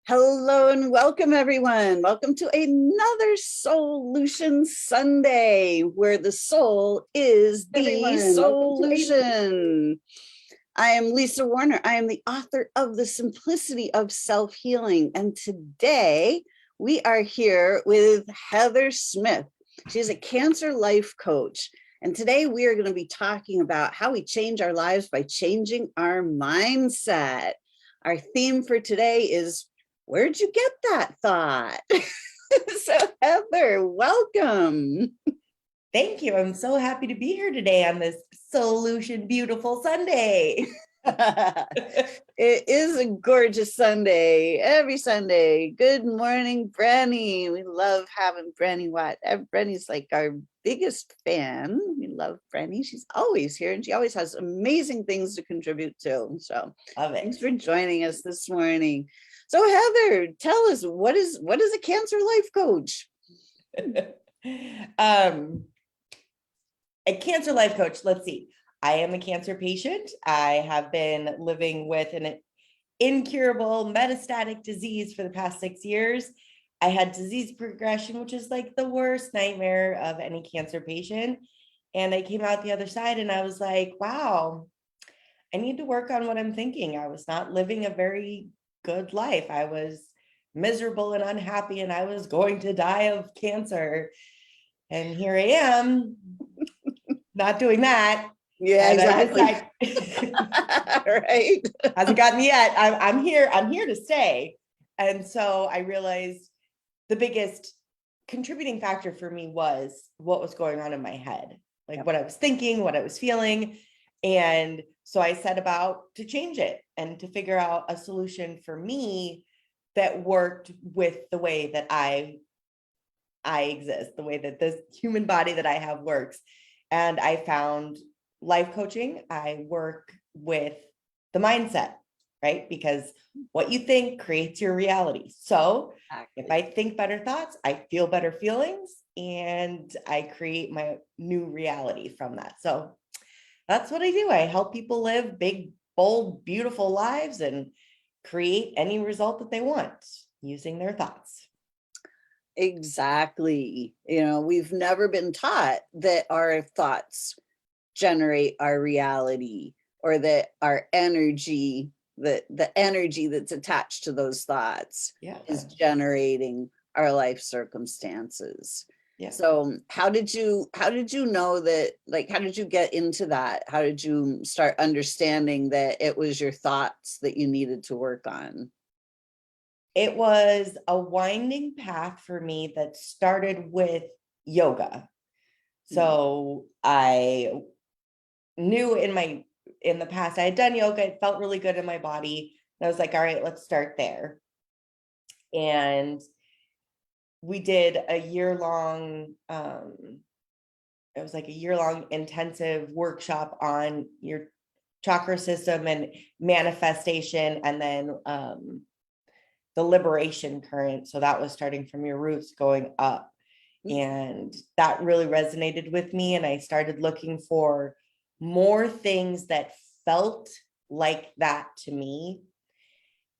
Hello and welcome, everyone. Welcome to another Solution Sunday, where the soul is the solution. I am Lisa Warner. I am the author of The Simplicity of Self-Healing. And today we are here with Heather Smith. She's a cancer life coach. And today we are going to be talking about how we change our lives by changing our mindset. Our theme for today is, where'd you get that thought? So Heather, welcome. Thank you. I'm so happy to be here today on this Solution Beautiful Sunday. It is a gorgeous Sunday, every Sunday. Good morning, Brenny. We love having Brenny Watt. Brenny's like our biggest fan. We love Brenny. She's always here and she always has amazing things to contribute to. So thanks for joining us this morning. So Heather, tell us, what is a cancer life coach? A cancer life coach, let's see. I am a cancer patient. I have been living with an incurable metastatic disease for the past 6 years. I had disease progression, which is like the worst nightmare of any cancer patient. And I came out the other side and I was like, wow, I need to work on what I'm thinking. I was not living a very good life. I was miserable and unhappy and I was going to die of cancer. And here I am, not doing that. Yeah, exactly. Right. Hasn't gotten me yet. I'm here to stay. And so I realized the biggest contributing factor for me was what was going on in my head, like what I was thinking, what I was feeling. And so I set about to change it and to figure out a solution for me that worked with the way that I exist, the way that this human body that I have works. And I found life coaching. I work with the mindset, right? Because what you think creates your reality. So if I think better thoughts, I feel better feelings, and I create my new reality from that. So that's what I do. I help people live big, bold, beautiful lives and create any result that they want using their thoughts. Exactly. We've never been taught that our thoughts generate our reality, or that our energy, the energy that's attached to those thoughts is generating our life circumstances. Yeah. So how did you know that, like, how did you get into that? How did you start understanding that it was your thoughts that you needed to work on? It was a winding path for me that started with yoga. So I knew in the past I had done yoga. It felt really good in my body. And I was like, all right, let's start there. And we did a year-long, it was like a year-long intensive workshop on your chakra system and manifestation, and then the liberation current. So that was starting from your roots going up. And that really resonated with me. And I started looking for more things that felt like that to me.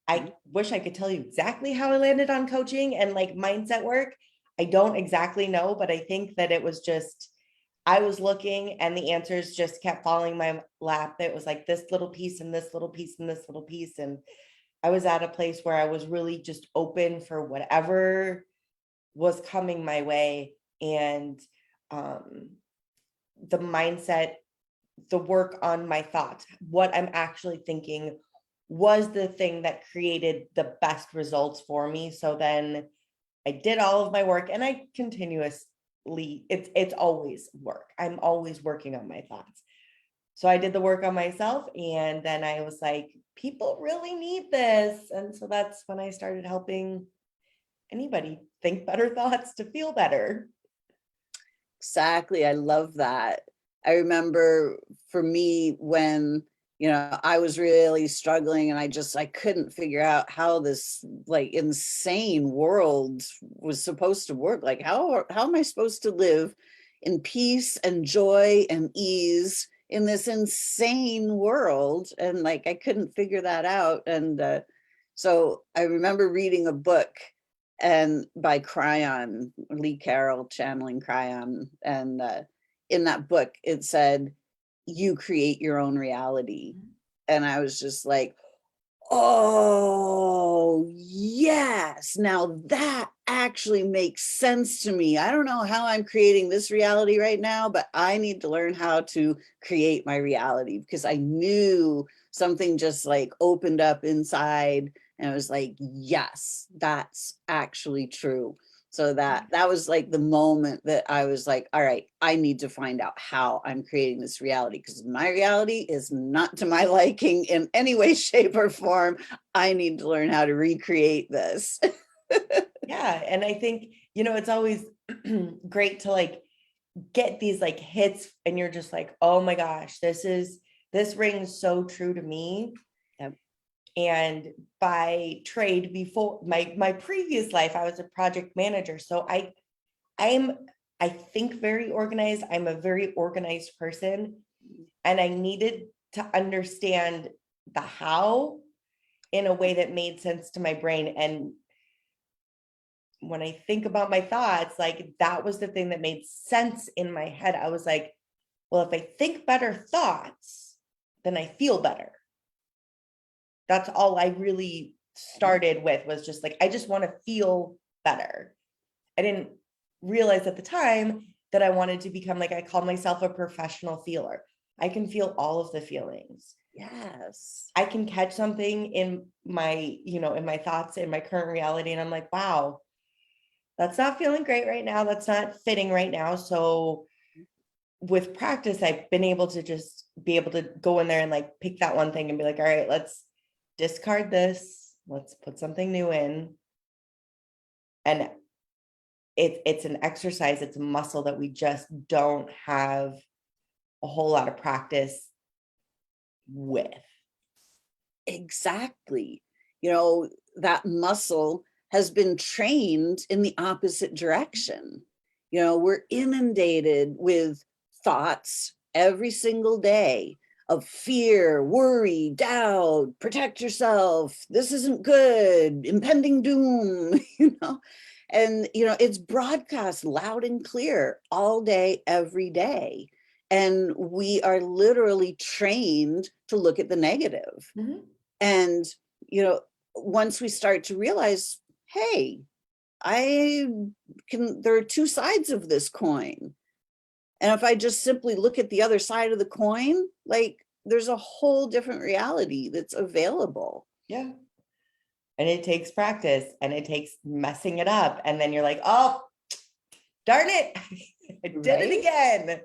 I wish I could tell you exactly how I landed on coaching and like mindset work. I don't exactly know, but I think that it was just, I was looking and the answers just kept falling my lap. It was like this little piece and this little piece and this little piece. And I was at a place where I was really just open for whatever was coming my way. And the mindset, the work on my thoughts, what I'm actually thinking was the thing that created the best results for me. So then I did all of my work, and I continuously, it's always work. I'm always working on my thoughts. So I did the work on myself, and then I was like, people really need this. And so that's when I started helping anybody think better thoughts to feel better. Exactly. I love that. I remember for me when, I was really struggling and I couldn't figure out how this like insane world was supposed to work. Like, how am I supposed to live in peace and joy and ease in this insane world? And like, I couldn't figure that out. And So I remember reading a book and by Cryon, Lee Carroll channeling Cryon. And in that book, it said, you create your own reality. And I was just like, oh, yes. Now that actually makes sense to me. I don't know how I'm creating this reality right now, but I need to learn how to create my reality, because I knew something just like opened up inside and I was like, yes, that's actually true. So that was like the moment that I was like, all right, I need to find out how I'm creating this reality, because my reality is not to my liking in any way, shape, or form. I need to learn how to recreate this. Yeah. And I think, it's always great to like get these like hits and you're just like, oh my gosh, this rings so true to me. Yep. And by trade, before my previous life, I was a project manager. So I think very organized. I'm a very organized person. And I needed to understand the how in a way that made sense to my brain. And when I think about my thoughts, like that was the thing that made sense in my head. I was like, well, if I think better thoughts, then I feel better. That's all I really started with, was just like, I just want to feel better. I didn't realize at the time that I wanted to become, like, I call myself a professional feeler. I can feel all of the feelings. Yes. I can catch something in my, in my thoughts, in my current reality. And I'm like, wow, that's not feeling great right now. That's not fitting right now. So with practice, I've been able to just be able to go in there and like pick that one thing and be like, all right, let's discard this. Let's put something new in. And it's an exercise, it's a muscle that we just don't have a whole lot of practice with. Exactly. That muscle has been trained in the opposite direction. We're inundated with thoughts every single day of fear, worry, doubt, protect yourself, this isn't good, impending doom, and it's broadcast loud and clear all day, every day. And we are literally trained to look at the negative. Mm-hmm. And, once we start to realize, hey, there are two sides of this coin. And if I just simply look at the other side of the coin, like there's a whole different reality that's available. Yeah. And it takes practice and it takes messing it up. And then you're like, oh, darn it. I did it again.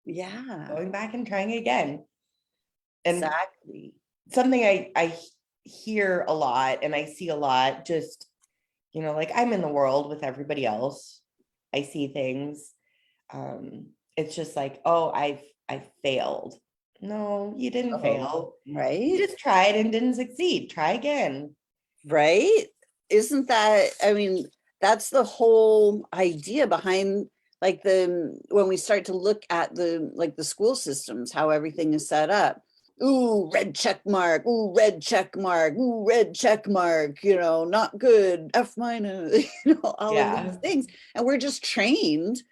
Yeah. Going back and trying again. And exactly. Something I hear a lot and I see a lot, just, like I'm in the world with everybody else. I see things. It's just like, oh, I failed. No, you didn't fail. Right. You just tried and didn't succeed. Try again. Right. Isn't that, that's the whole idea behind like when we start to look at the school systems, how everything is set up. Ooh, red check mark. Ooh, red check mark. Ooh, red check mark. Not good. F minus. All of these things, and we're just trained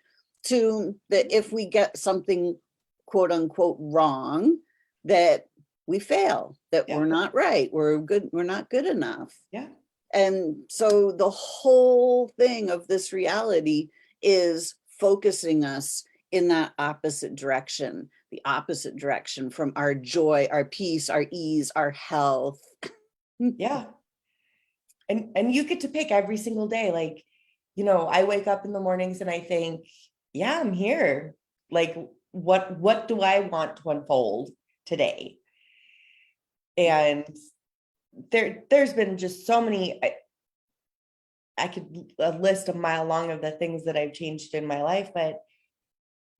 to that if we get something quote unquote wrong, that we fail, that we're not right, we're not good enough. Yeah. And so the whole thing of this reality is focusing us in that opposite direction, the opposite direction from our joy, our peace, our ease, our health. Yeah. And you get to pick every single day. Like, I wake up in the mornings and I think, yeah, I'm here. Like, what do I want to unfold today? And there's been just so many, I could list a mile long of the things that I've changed in my life, but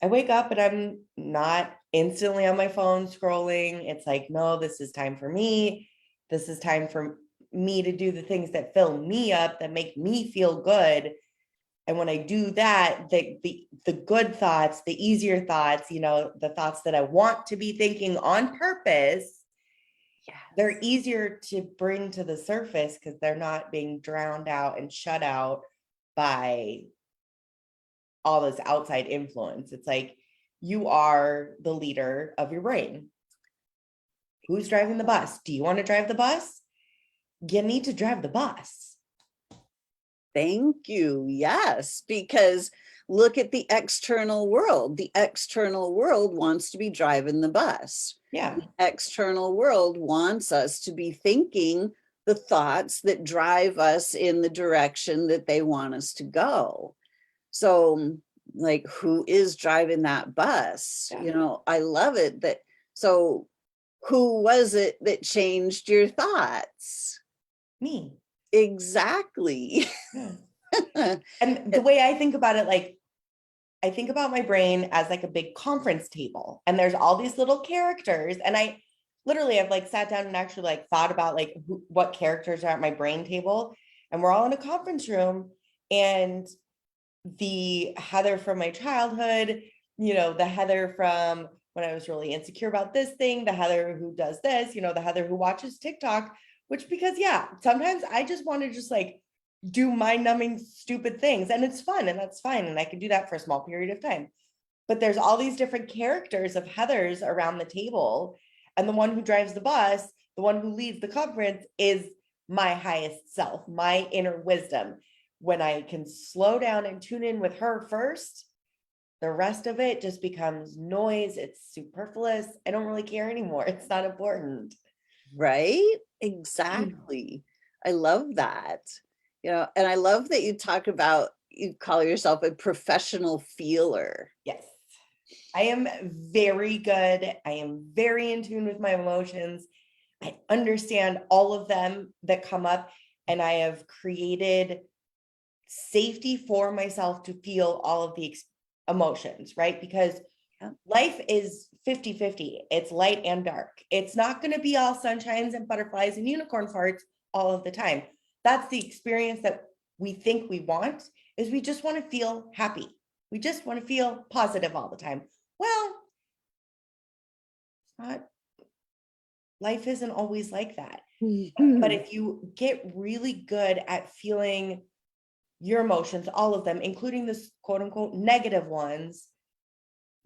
I wake up and I'm not instantly on my phone scrolling. It's like, no, this is time for me. This is time for me to do the things that fill me up, that make me feel good. And when I do that, the good thoughts, the easier thoughts, the thoughts that I want to be thinking on purpose, they're easier to bring to the surface because they're not being drowned out and shut out by all this outside influence. It's like you are the leader of your brain. Who's driving the bus? Do you want to drive the bus? You need to drive the bus. Thank you. Yes, because look at the external world. The external world wants to be driving the bus. Yeah. The external world wants us to be thinking the thoughts that drive us in the direction that they want us to go. So, like, who is driving that bus? Yeah. You know, I love it that, so who was it that changed your thoughts? Me. Exactly. Yeah. And the way I think about it, like, I think about my brain as like a big conference table, and there's all these little characters. And I literally have like sat down and actually like thought about like what characters are at my brain table. And we're all in a conference room, and the Heather from my childhood, you know, the Heather from when I was really insecure about this thing, the Heather who does this, you know, the Heather who watches TikTok, which because yeah, sometimes I just want to just like do mind-numbing stupid things, and it's fun, and that's fine, and I can do that for a small period of time. But there's all these different characters of Heathers around the table, and the one who drives the bus, the one who leads the conference, is my highest self, my inner wisdom. When I can slow down and tune in with her first, the rest of it just becomes noise. It's superfluous. I don't really care anymore. It's not important. Right? Exactly. I love that. You know, and I love that you talk about, you call yourself a professional feeler. Yes. I am very good. I am very in tune with my emotions. I understand all of them that come up, and I have created safety for myself to feel all of the emotions, right? Because life is 50-50. It's light and dark. It's not going to be all sunshines and butterflies and unicorn farts all of the time. That's the experience that we think we want, is we just want to feel happy. We just want to feel positive all the time. Well, it's not, life isn't always like that. But if you get really good at feeling your emotions, all of them, including the quote unquote negative ones,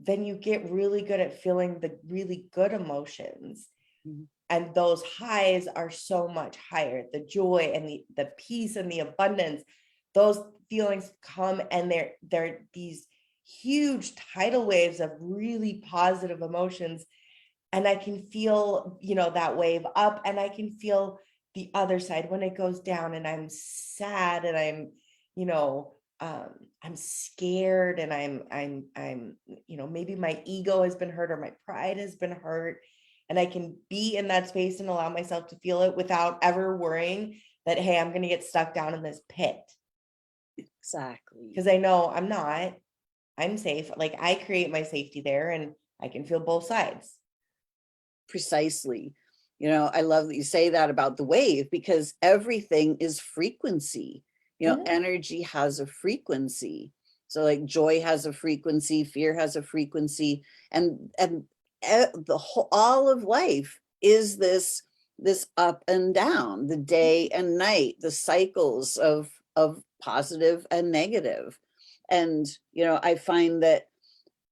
then you get really good at feeling the really good emotions. Mm-hmm. And those highs are so much higher. The joy and the peace and the abundance, those feelings come, and they're these huge tidal waves of really positive emotions. And I can feel, you know, that wave up, and I can feel the other side when it goes down, and I'm sad, and I'm, you know, I'm scared, and I'm, you know, maybe my ego has been hurt or my pride has been hurt. And I can be in that space and allow myself to feel it without ever worrying that, hey, I'm going to get stuck down in this pit. Exactly. Because I know I'm not, I'm safe. Like, I create my safety there, and I can feel both sides. Precisely. You know, I love that you say that about the wave, because everything is frequency. You know, mm-hmm. Energy has a frequency. So like joy has a frequency, fear has a frequency, and the whole, all of life is this up and down, the day and night, the cycles of positive and negative. And you know, I find that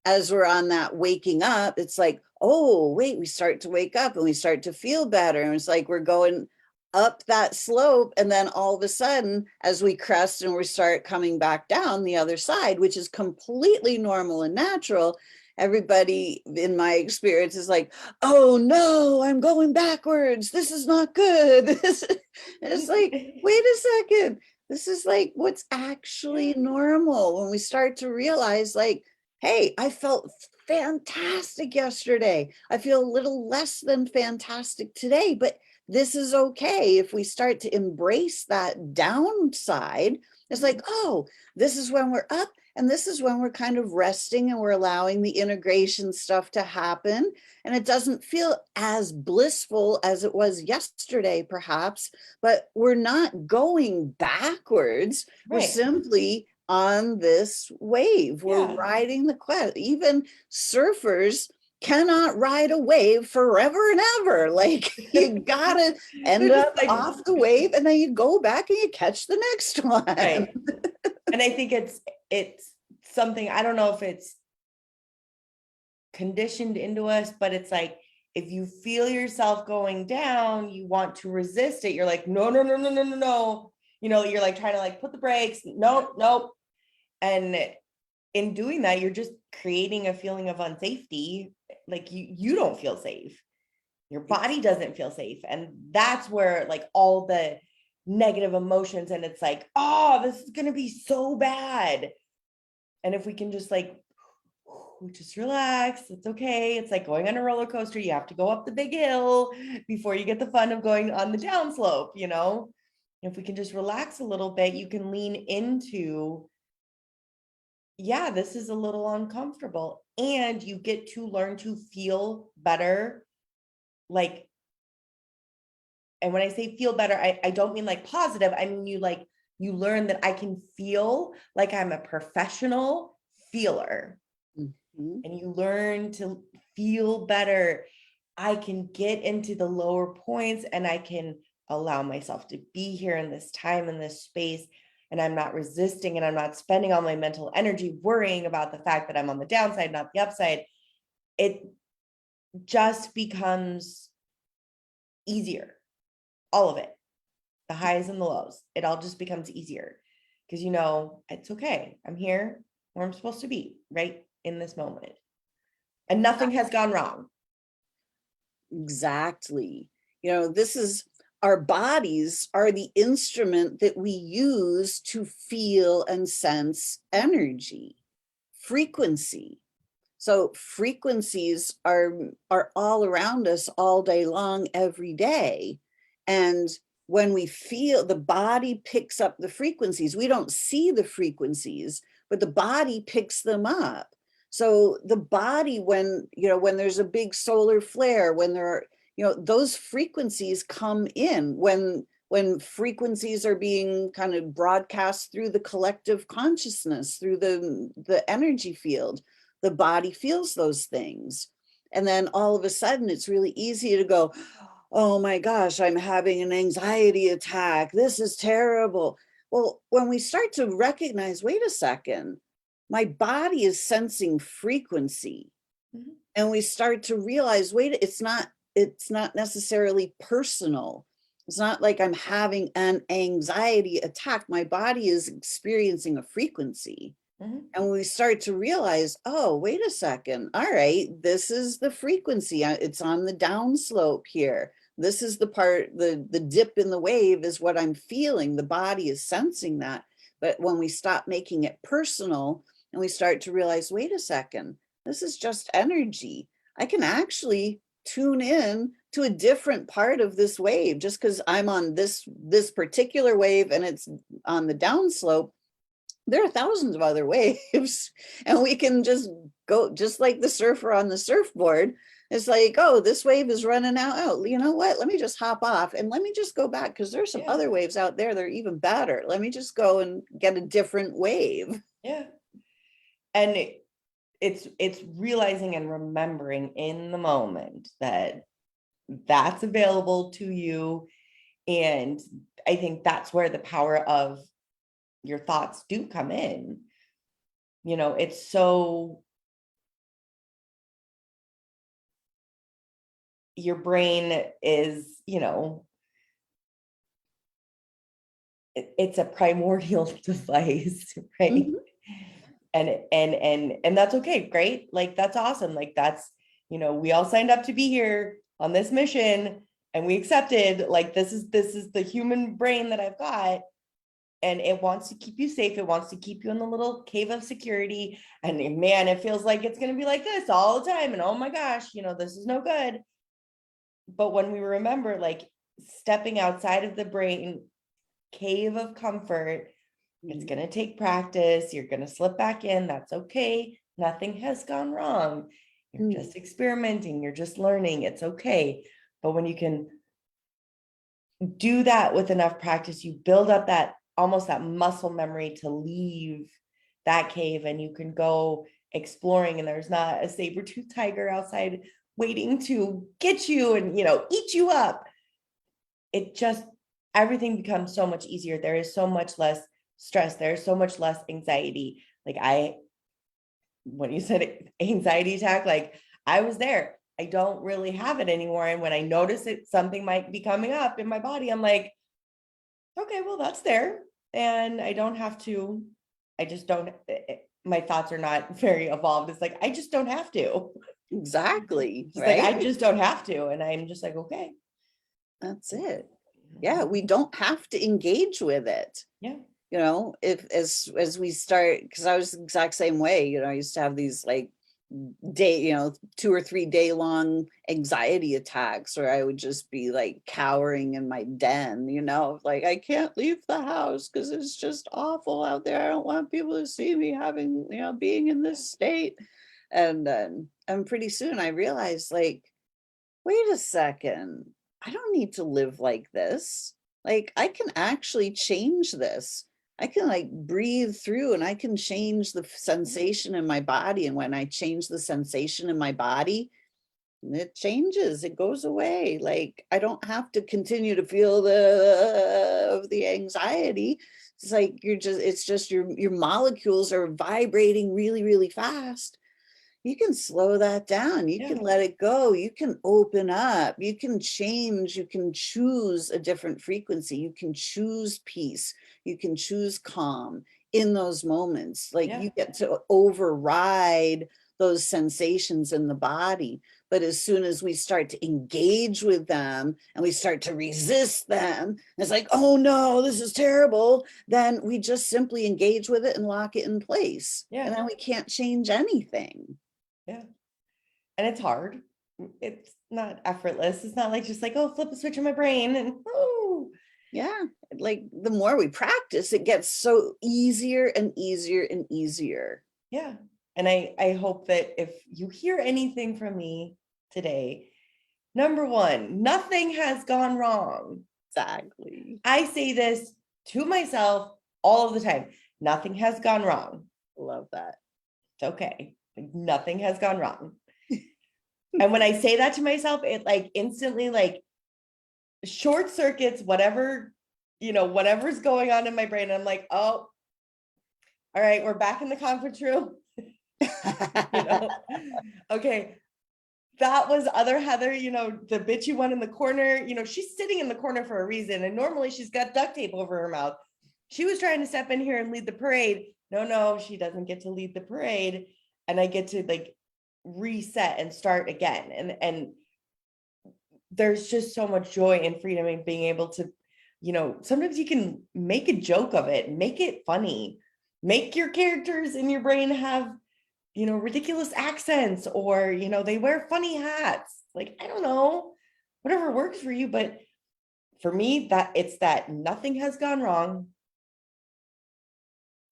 as we're on that waking up, it's like, oh wait, we start to wake up and we start to feel better, and it's like we're going up that slope, and then all of a sudden, as we crest and we start coming back down the other side, which is completely normal and natural, everybody in my experience is like, oh no, I'm going backwards, this is not good. It's like, wait a second, this is like what's actually normal. When we start to realize, like, hey, I felt fantastic yesterday, I feel a little less than fantastic today, but this is okay. If we start to embrace that downside, it's like, oh, this is when we're up, and this is when we're kind of resting, and we're allowing the integration stuff to happen. And it doesn't feel as blissful as it was yesterday, perhaps, but we're not going backwards. Right. We're simply on this wave. We're riding the quest. Even surfers cannot ride a wave forever and ever. Like you gotta end They're just up like, off the wave and then you go back and you catch the next one. right. And I think it's something, I don't know if it's conditioned into us, but it's like, if you feel yourself going down, you want to resist it. You're like, no, no, no, no, no, no, no. You know, you're like trying to like put the brakes. Nope, nope. And in doing that, you're just creating a feeling of unsafety. Like you don't feel safe. Your body doesn't feel safe. And that's where like all the negative emotions, and it's like, oh, this is gonna be so bad. And if we can just like just relax, it's okay. It's like going on a roller coaster. You have to go up the big hill before you get the fun of going on the downslope, you know? If we can just relax a little bit, you can lean into, yeah, this is a little uncomfortable. And you get to learn to feel better. Like, and when I say feel better, I don't mean like positive. I mean, you learn that I can feel like I'm a professional feeler. Mhm. And you learn to feel better. I can get into the lower points and I can allow myself to be here in this time, in this space. And I'm not resisting, and I'm not spending all my mental energy worrying about the fact that I'm on the downside, not the upside. It just becomes easier. All of it, the highs and the lows, it all just becomes easier because you know, it's okay. I'm here where I'm supposed to be right in this moment. And nothing has gone wrong. Exactly. You know, this is our bodies are the instrument that we use to feel and sense energy, frequency. So frequencies are all around us all day long, every day. And when we feel, the body picks up the frequencies. We don't see the frequencies, but the body picks them up. So the body, when, you know, when there's a big solar flare, when there are, you know, those frequencies come in when frequencies are being kind of broadcast through the collective consciousness, through the energy field, the body feels those things. And then all of a sudden it's really easy to go, oh my gosh, I'm having an anxiety attack. This is terrible. Well, when we start to recognize, wait a second, my body is sensing frequency. Mhm. And we start to realize, wait, it's not necessarily personal. It's not like I'm having an anxiety attack. My body is experiencing a frequency. Mhm. And we start to realize, oh, wait a second. All right, this is the frequency. It's on the downslope here. This is the part, the dip in the wave is what I'm feeling. The body is sensing that. But when we stop making it personal and we start to realize, wait a second, this is just energy. I can actually tune in to a different part of this wave just because I'm on this particular wave and it's on the downslope. There are thousands of other waves and we can just go just like the surfer on the surfboard. It's like, oh, this wave is running out. Oh, you know what? Let me just hop off and let me just go back because there's some Yeah. other waves out there that are even better. Let me just go and get a different wave. Yeah. And it's realizing and remembering in the moment that that's available to you. And I think that's where the power of your thoughts do come in. You know, it's so, your brain is, you know, it's a primordial device, right? Mhm. And that's okay, great, like that's awesome, like that's, you know, we all signed up to be here on this mission and we accepted, like this is the human brain that I've got, and it wants to keep you safe, it wants to keep you in the little cave of security, and man, it feels like it's going to be like this all the time, and oh my gosh, you know, this is no good. But when we remember, like, stepping outside of the brain cave of comfort, it's going to take practice. You're going to slip back in. That's okay. Nothing has gone wrong. You're Mm. just experimenting. You're just learning. It's okay. But when you can do that with enough practice, you build up that almost that muscle memory to leave that cave, and you can go exploring and there's not a saber-toothed tiger outside waiting to get you and, eat you up. It just, everything becomes so much easier. There is so much less stress. There's so much less anxiety. Like when you said anxiety attack, like I was there. I don't really have it anymore. And when I notice it, something might be coming up in my body, I'm like, okay, well, that's there. And I don't have to, I just don't, my thoughts are not very evolved. It's like, I just don't have to. Exactly. It's like, I Right. just don't have to. And I'm just like, okay. That's it. Yeah. We don't have to engage with it. Yeah. If as we start, because I was the exact same way, I used to have these like day, 2 or 3 day long anxiety attacks where I would just be like cowering in my den, like I can't leave the house because it's just awful out there. I don't want people to see me having, being in this state. And pretty soon I realized, like, wait a second, I don't need to live like this. Like, I can actually change this. I can like breathe through and I can change the sensation in my body. And when I change the sensation in my body, it changes, it goes away. Like, I don't have to continue to feel the anxiety. It's like it's just your molecules are vibrating really, really fast. You can slow that down. You can let it go. You can open up. You can change. You can choose a different frequency. You can choose peace. You can choose calm in those moments. Like you get to override those sensations in the body. But as soon as we start to engage with them and we start to resist them, it's like, oh no, this is terrible. Then we just simply engage with it and lock it in place. Yeah. And then we can't change anything. Yeah. And it's hard. It's not effortless. It's not like just like, oh, flip a switch in my brain and oh. Yeah. Like the more we practice, it gets so easier and easier and easier. Yeah. And I hope that if you hear anything from me today, number one, nothing has gone wrong. Exactly. I say this to myself all of the time. Nothing has gone wrong. Love that. It's okay. Nothing has gone wrong. And when I say that to myself, it like instantly like short circuits whatever, whatever's going on in my brain. I'm like, oh, all right, we're back in the conference room. Okay. That was other Heather, the bitchy one in the corner, she's sitting in the corner for a reason. And normally she's got duct tape over her mouth. She was trying to step in here and lead the parade. No, she doesn't get to lead the parade. And I get to like reset and start again. And there's just so much joy and freedom in being able to, sometimes you can make a joke of it, make it funny, make your characters in your brain have, ridiculous accents or, they wear funny hats. Like, I don't know, whatever works for you. But for me, that nothing has gone wrong.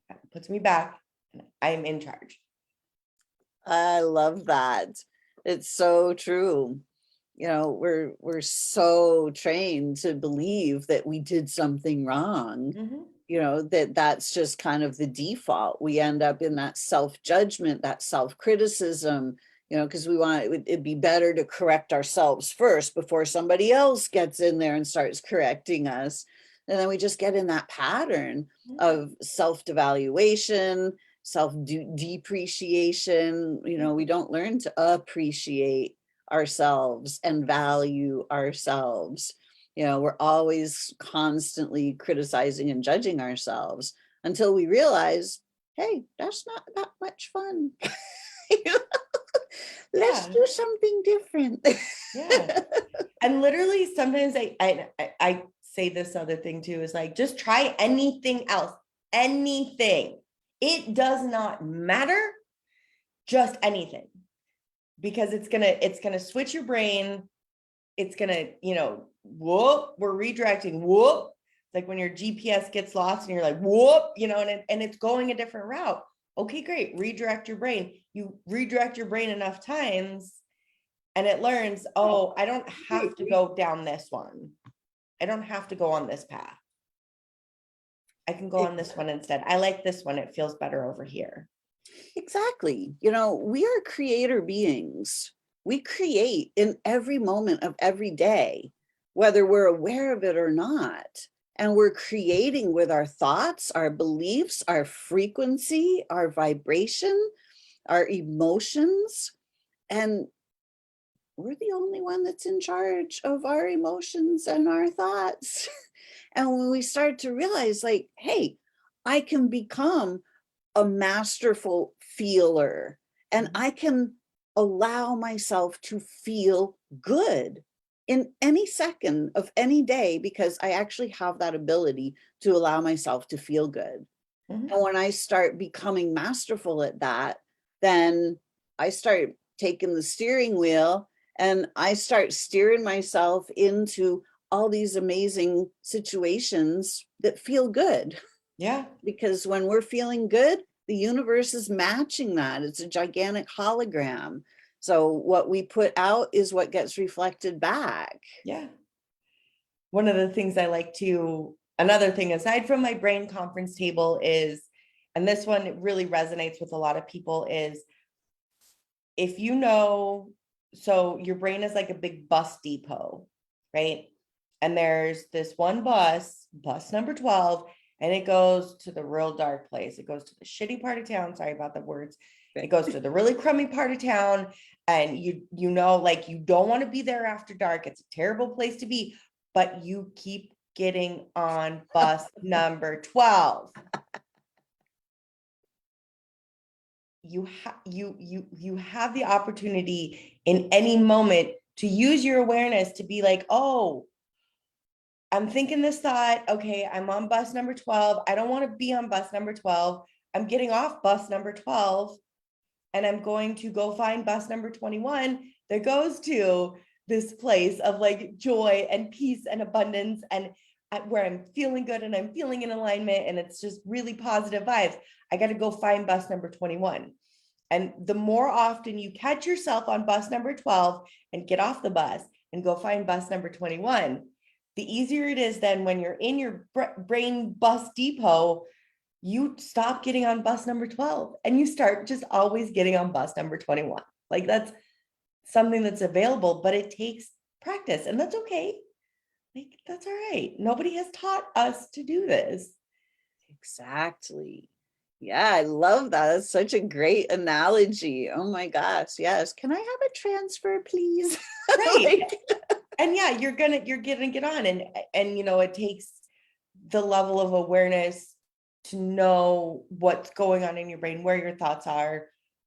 That puts me back and I'm in charge. I love that. It's so true. We're so trained to believe that we did something wrong. That's just kind of the default. We end up in that self-judgment, that self-criticism, because we want it'd be better to correct ourselves first before somebody else gets in there and starts correcting us. And then we just get in that pattern of self-devaluation, self-depreciation. We don't learn to appreciate ourselves and value ourselves. We're always constantly criticizing and judging ourselves until we realize, hey, that's not that much fun. Let's do something different. Yeah. And literally sometimes I say this other thing too, is like, just try anything else, anything. It does not matter, just anything, because it's gonna switch your brain. It's gonna, whoop, we're redirecting, whoop. Like when your GPS gets lost and you're like, whoop, and it's going a different route. Okay, great. Redirect your brain. You redirect your brain enough times and it learns, oh, I don't have to go down this one. I don't have to go on this path. I can go on this one instead. I like this one. It feels better over here. Exactly. You know, we are creator beings. We create in every moment of every day, whether we're aware of it or not. And we're creating with our thoughts, our beliefs, our frequency, our vibration, our emotions. And we're the only one that's in charge of our emotions and our thoughts. And when we start to realize, like, hey, I can become a masterful feeler and I can allow myself to feel good in any second of any day because I actually have that ability to allow myself to feel good. Mhm. And when I start becoming masterful at that, then I start taking the steering wheel and I start steering myself into all these amazing situations that feel good. Yeah. Because when we're feeling good, the universe is matching that. It's a gigantic hologram. So what we put out is what gets reflected back. Yeah. One of the things I like to, another thing aside from my brain conference table is, and this one really resonates with a lot of people, is if you know, so your brain is like a big bus depot, right? And there's this one bus, bus number 12, and it goes to the real dark place. It goes to the shitty part of town. Sorry about the words. It goes to the really crummy part of town. And you know, like you don't want to be there after dark. It's a terrible place to be, but you keep getting on bus number 12. You have the opportunity in any moment to use your awareness to be like, oh, I'm thinking this thought, okay, I'm on bus number 12. I don't want to be on bus number 12. I'm getting off bus number 12 and I'm going to go find bus number 21 that goes to this place of like joy and peace and abundance and where I'm feeling good and I'm feeling in alignment and it's just really positive vibes. I got to go find bus number 21. And the more often you catch yourself on bus number 12 and get off the bus and go find bus number 21, the easier it is then when you're in your brain bus depot, you stop getting on bus number 12 and you start just always getting on bus number 21. Like that's something that's available, but it takes practice and that's okay. Like that's all right. Nobody has taught us to do this. Exactly. Yeah, I love that. That's such a great analogy. Oh my gosh. Yes. Can I have a transfer, please? Right. Like, And yeah, you're gonna get on and you know, it takes the level of awareness to know what's going on in your brain, where your thoughts are,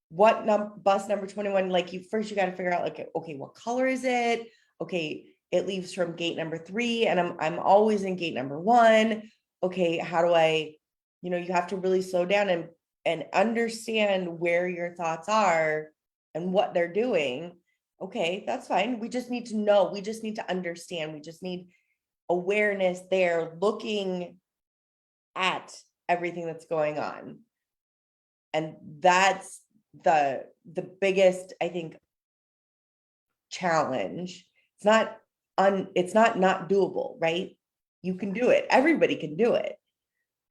what bus number 21, like you first you got to figure out like, okay, what color is it? Okay, it leaves from gate number 3 and I'm always in gate number 1. Okay, how do I, you know, you have to really slow down and understand where your thoughts are and what they're doing. Okay, that's fine. We just need to know. We just need to understand. We just need awareness there, looking at everything that's going on. And that's the biggest, I think, challenge. It's not doable, right? You can do it. Everybody can do it.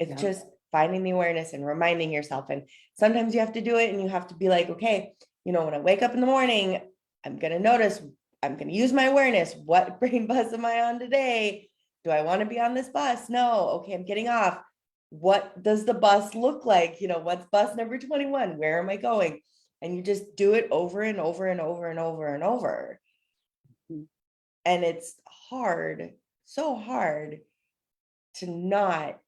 It's yeah. just finding the awareness and reminding yourself. And sometimes you have to do it and you have to be like, okay, you know, when I wake up in the morning, I'm going to notice, I'm going to use my awareness. What brain bus am I on today? Do I want to be on this bus? No. Okay, I'm getting off. What does the bus look like? You know, what's bus number 21? Where am I going? And you just do it over and over and over and over and over. And it's hard, so hard to not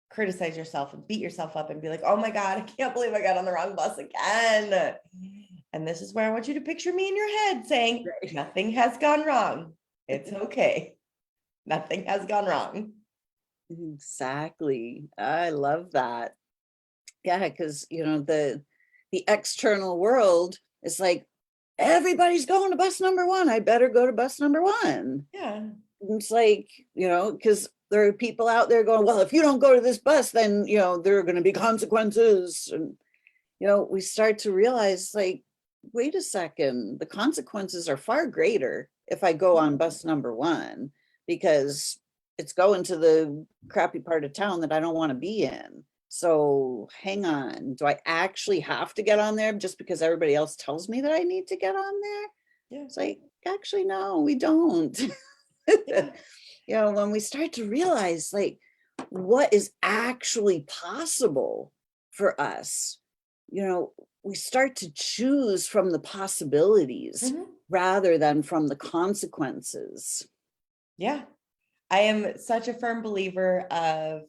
criticize yourself and beat yourself up and be like, oh my God, I can't believe I got on the wrong bus again. And this is where I want you to picture me in your head saying, Right. nothing has gone wrong. It's okay. Nothing has gone wrong. Exactly. I love that. Yeah, because you know, the external world is like, everybody's going to bus number 1. I better go to bus number 1. Yeah. It's like, you know, because there are people out there going, well, if you don't go to this bus, then, you know, there are going to be consequences. And, you know, we start to realize, like, wait a second, the consequences are far greater if I go on bus number 1, because it's going to the crappy part of town that I don't want to be in. So hang on, do I actually have to get on there just because everybody else tells me that I need to get on there? Yeah. It's like, actually, no, we don't. Yeah. You know, when we start to realize like what is actually possible for us, you know, we start to choose from the possibilities Mhm. rather than from the consequences. Yeah. I am such a firm believer of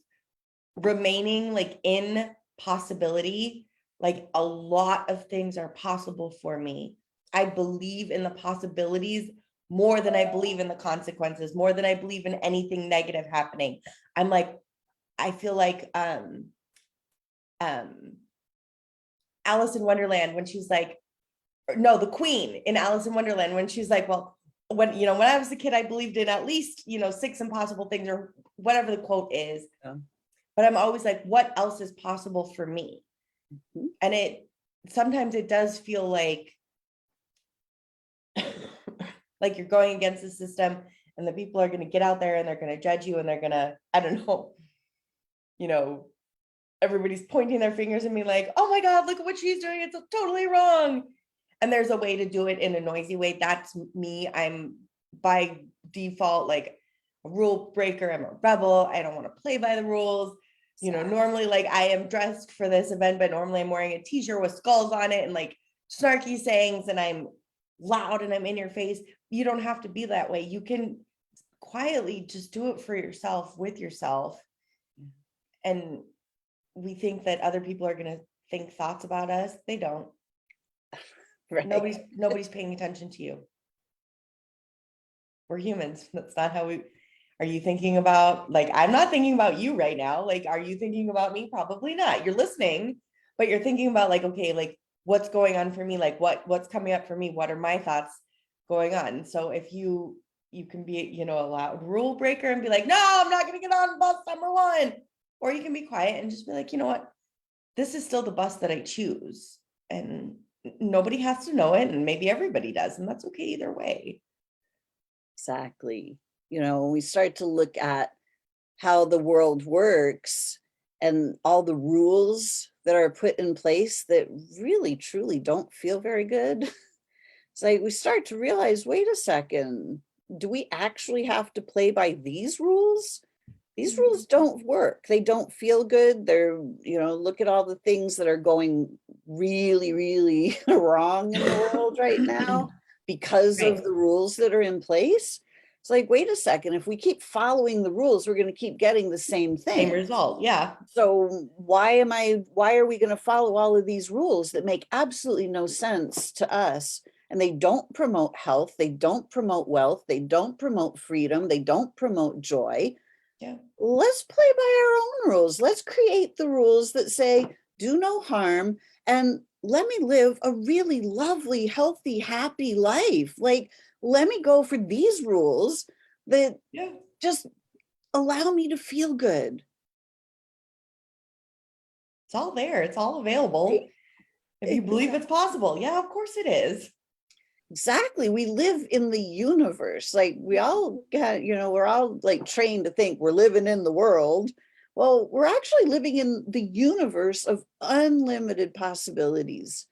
remaining like in possibility. Like a lot of things are possible for me. I believe in the possibilities more than I believe in the consequences, more than I believe in anything negative happening. I'm like, I feel like um Alice in Wonderland when she's like, no, the queen in Alice in Wonderland when she's like, well, when when I was a kid, I believed in at least 6 impossible things or whatever the quote is. Yeah. But I'm always like, what else is possible for me? Mhm. And it sometimes it does feel like like you're going against the system and the people are going to get out there and they're going to judge you and they're going to, I don't know, everybody's pointing their fingers at me like, oh my God, look at what she's doing. It's totally wrong. And there's a way to do it in a noisy way. That's me. I'm by default like a rule breaker. I'm a rebel. I don't want to play by the rules. Normally like I am dressed for this event, but normally I'm wearing a t-shirt with skulls on it and like snarky sayings and I'm loud and I'm in your face. You don't have to be that way. You can quietly just do it for yourself with yourself. And we think that other people are going to think thoughts about us. They don't. Right. Nobody's paying attention to you. We're humans. That's not how we are. You thinking about like I'm not thinking about you right now. Like, are you thinking about me? Probably not. You're listening, but you're thinking about like, okay, like what's going on for me? Like what's coming up for me? What are my thoughts going on? So if you can be, a loud rule breaker and be like, no, I'm not gonna get on bus number 1. Or you can be quiet and just be like, you know what? This is still the bus that I choose. And nobody has to know it. And maybe everybody does. And that's okay either way. Exactly. When we start to look at how the world works and all the rules that are put in place that really truly don't feel very good, it's like we start to realize, wait a second, do we actually have to play by these rules? These rules don't work. They don't feel good. They're, look at all the things that are going really, really wrong in the world right now because of Right. the rules that are in place. It's like, wait a second, if we keep following the rules, we're going to keep getting the same Same thing. result. Yeah. So why are we going to follow all of these rules that make absolutely no sense to us? And they don't promote health. They don't promote wealth. They don't promote freedom. They don't promote joy. Yeah. Let's play by our own rules. Let's create the rules that say, do no harm and let me live a really lovely, healthy, happy life. Like, let me go for these rules that just allow me to feel good. It's all there. It's all available. If you believe it's possible. Yeah, of course it is. Exactly. We live in the universe. Like we all got, we're all like trained to think we're living in the world. Well, we're actually living in the universe of unlimited possibilities.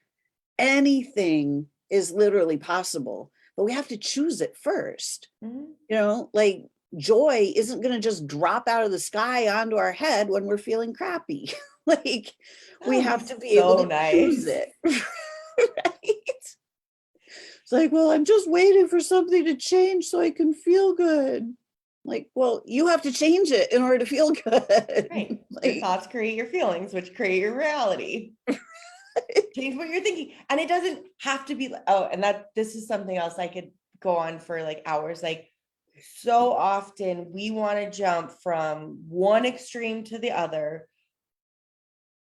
Anything is literally possible, but we have to choose it first. Like joy isn't going to just drop out of the sky onto our head when we're feeling crappy. Like we have to be able to choose it. Right? It's like, well, I'm just waiting for something to change so I can feel good. Like, well, you have to change it in order to feel good. Right. Your Like, thoughts create your feelings, which create your reality. Change what you're thinking. And it doesn't have to be, and this is something else I could go on for like hours. Like so often we want to jump from one extreme to the other.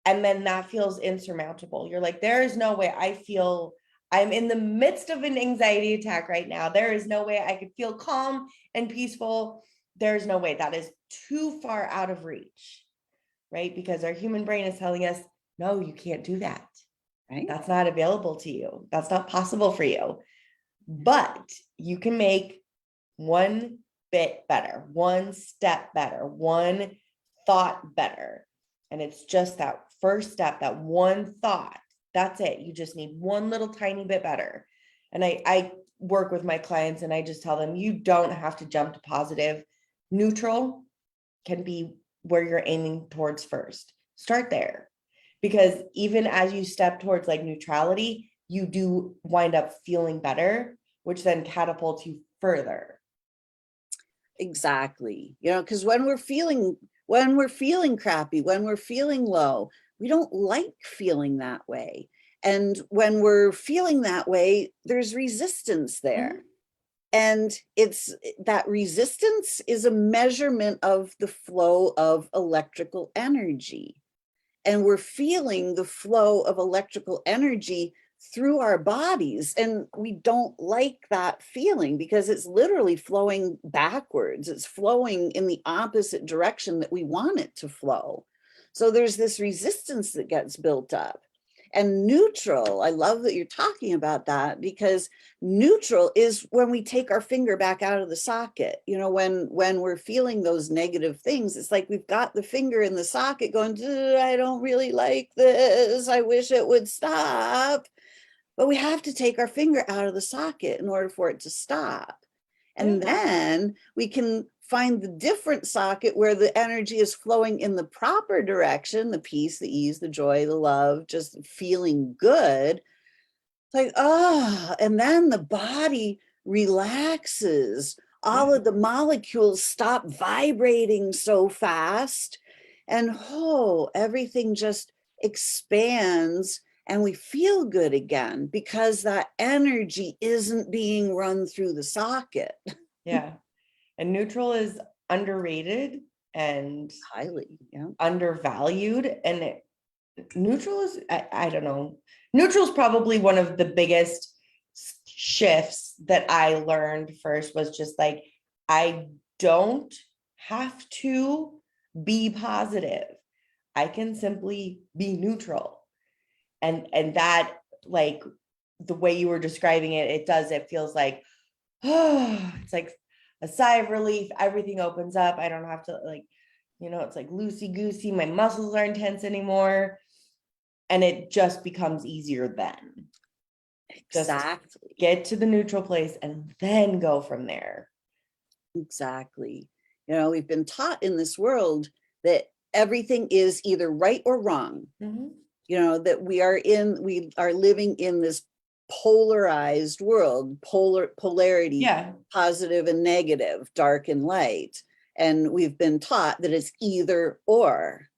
And then that feels insurmountable. You're like, there is no way I'm in the midst of an anxiety attack right now. There is no way I could feel calm and peaceful. There's no way. That is too far out of reach, right? Because our human brain is telling us, no, you can't do that. right? That's not available to you. That's not possible for you. But you can make one bit better, one step better, one thought better. And it's just that first step, that one thought. That's it. You just need one little tiny bit better. And I work with my clients and I just tell them, you don't have to jump to positive. Neutral can be where you're aiming towards first. Start there. Because even as you step towards like neutrality, you do wind up feeling better, which then catapults you further. Exactly. Because when we're feeling crappy, when we're feeling low, we don't like feeling that way. And when we're feeling that way, there's resistance there. Mhm. And it's that resistance is a measurement of the flow of electrical energy. And we're feeling the flow of electrical energy through our bodies. And we don't like that feeling because it's literally flowing backwards. It's flowing in the opposite direction that we want it to flow. So there's this resistance that gets built up. And neutral, I love that you're talking about that, because neutral is when we take our finger back out of the socket. When we're feeling those negative things, it's like we've got the finger in the socket going, I don't really like this, I wish it would stop. But we have to take our finger out of the socket in order for it to stop. And then we can find the different socket where the energy is flowing in the proper direction, the peace, the ease, the joy, the love, just feeling good. It's like, and then the body relaxes. All of the molecules stop vibrating so fast. And everything just expands and we feel good again because that energy isn't being run through the socket. Yeah. And neutral is underrated and Highly, yeah. undervalued. And neutral is, I don't know, neutral is probably one of the biggest shifts that I learned first, was just like, I don't have to be positive. I can simply be neutral. And that, like, the way you were describing it, it feels like, it's like a sigh of relief. Everything opens up. I don't have to, like, it's like loosey goosey. My muscles aren't tense anymore. And it just becomes easier then. Exactly. Just get to the neutral place and then go from there. Exactly. We've been taught in this world that everything is either right or wrong. Mm-hmm. That we are living in this polarized world, polarity, positive and negative, dark and light. And we've been taught that it's either or.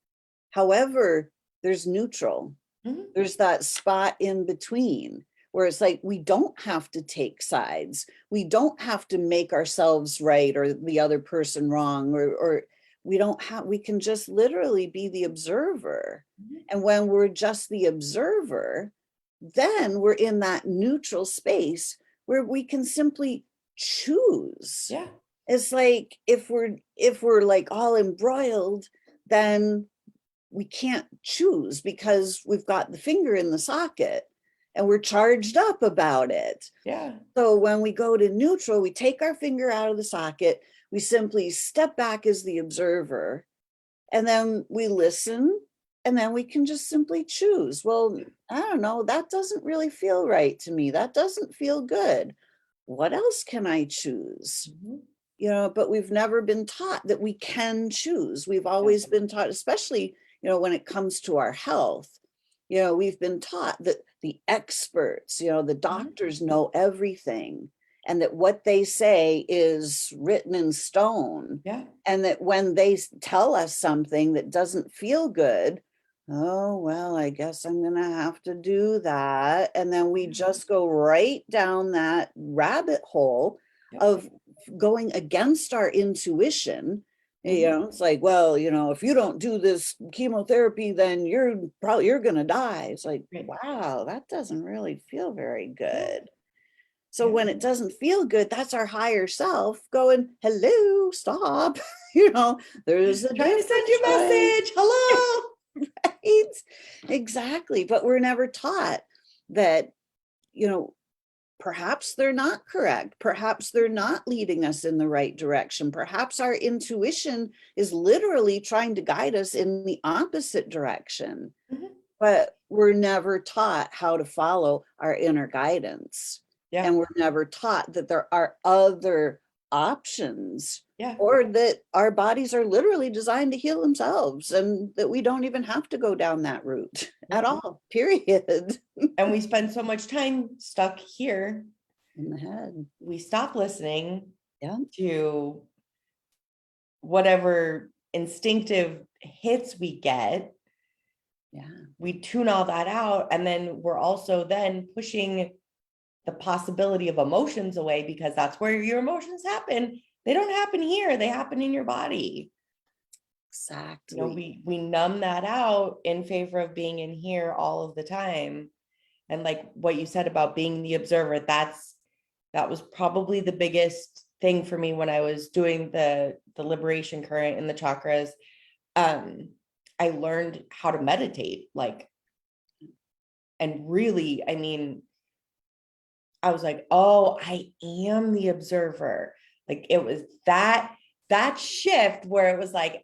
However, there's neutral. Mm-hmm. There's that spot in between where it's like, we don't have to take sides. We don't have to make ourselves right or the other person wrong, or we can just literally be the observer. Mm-hmm. And when we're just the observer, then we're in that neutral space where we can simply choose. Yeah. It's like, if we're like all embroiled, then we can't choose because we've got the finger in the socket and we're charged up about it. Yeah. So when we go to neutral, we take our finger out of the socket, we simply step back as the observer, and then we listen, and then we can just simply choose. Well, I don't know, that doesn't really feel right to me. That doesn't feel good. What else can I choose? Mm-hmm. But we've never been taught that we can choose. We've always been taught, especially, when it comes to our health, we've been taught that the experts, the doctors know everything, and that what they say is written in stone. Yeah. And that when they tell us something that doesn't feel good, oh, well, I guess I'm going to have to do that. And then we just go right down that rabbit hole of going against our intuition. It's like, well, if you don't do this chemotherapy, then you're going to die. It's like, wow, that doesn't really feel very good. So when it doesn't feel good, that's our higher self going, hello, stop. There's a trying to send you a message. Hello. Right? Exactly. But we're never taught that, perhaps they're not correct. Perhaps they're not leading us in the right direction. Perhaps our intuition is literally trying to guide us in the opposite direction. Mhm. But we're never taught how to follow our inner guidance. Yeah. And we're never taught that there are other options, Yeah. or that our bodies are literally designed to heal themselves and that we don't even have to go down that route at all, period. And we spend so much time stuck here. In the head. We stop listening Yeah. to whatever instinctive hits we get. Yeah. We tune all that out. And then we're also then pushing the possibility of emotions away, because that's where your emotions happen. They don't happen here. They happen in your body. Exactly. You know, we numb that out in favor of being in here all of the time. And like what you said about being the observer, that was probably the biggest thing for me when I was doing the liberation current in the chakras. I learned how to meditate, like, and really, I mean, I was like, oh, I am the observer. Like, it was that shift where it was like,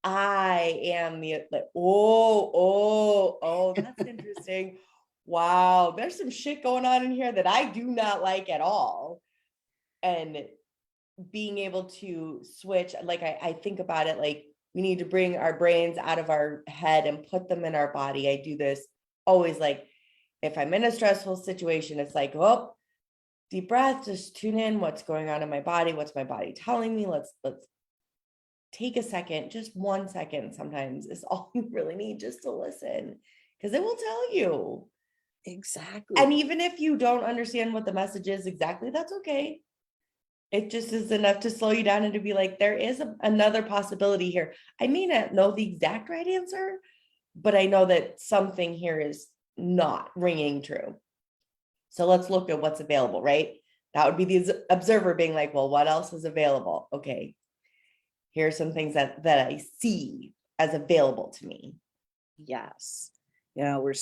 I am the, like, oh, that's interesting. Wow, there's some shit going on in here that I do not like at all. And being able to switch, like, I think about it like we need to bring our brains out of our head and put them in our body. I do this always, like, if I'm in a stressful situation, it's like, oh, deep breath, just tune in what's going on in my body. What's my body telling me? Let's take a second, just 1 second sometimes is all you really need, just to listen, because it will tell you. Exactly. And even if you don't understand what the message is exactly, that's okay. It just is enough to slow you down and to be like, there is another possibility here. I may not know the exact right answer, but I know that something here is not ringing true. So let's look at what's available, right? That would be the observer being like, well, what else is available? Okay, here are some things that I see as available to me. Yes. We're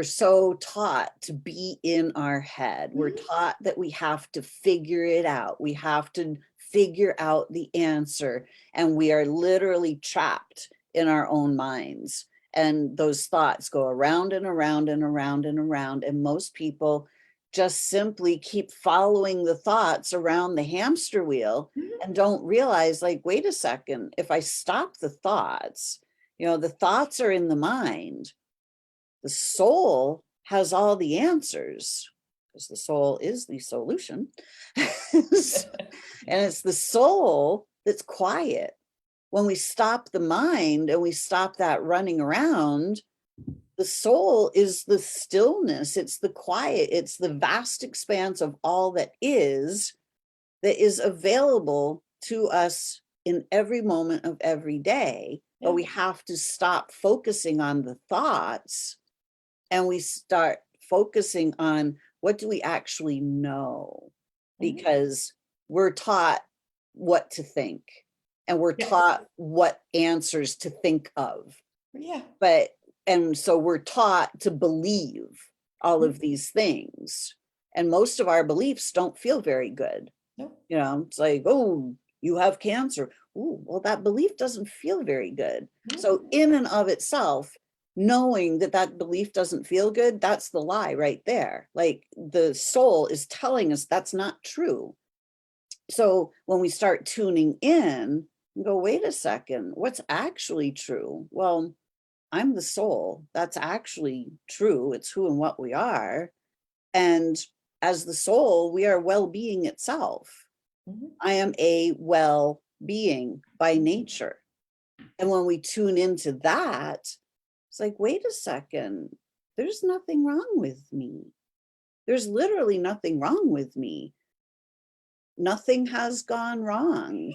so taught to be in our head. Mm-hmm. We're taught that we have to figure it out. We have to figure out the answer. And we are literally trapped in our own minds. And those thoughts go around and around and around and around. And most people just simply keep following the thoughts around the hamster wheel. Mm-hmm. And don't realize, like, wait a second, if I stop the thoughts, the thoughts are in the mind. The soul has all the answers, because the soul is the solution. And it's the soul that's quiet. When we stop the mind and we stop that running around, the soul is the stillness, it's the quiet, it's the vast expanse of all that is available to us in every moment of every day. Yeah. But we have to stop focusing on the thoughts and we start focusing on what do we actually know, because we're taught what to think and we're taught what answers to think of. Yeah. And so we're taught to believe all of these things. And most of our beliefs don't feel very good. Nope. It's like, oh, you have cancer. Oh, well, that belief doesn't feel very good. Mm-hmm. So in and of itself, knowing that belief doesn't feel good, that's the lie right there. Like, the soul is telling us that's not true. So when we start tuning in and go, wait a second, what's actually true? Well, I'm the soul. That's actually true. It's who and what we are. And as the soul, we are well-being itself. Mm-hmm. I am a well-being by nature. And when we tune into that, it's like, wait a second, there's nothing wrong with me. There's literally nothing wrong with me. Nothing has gone wrong,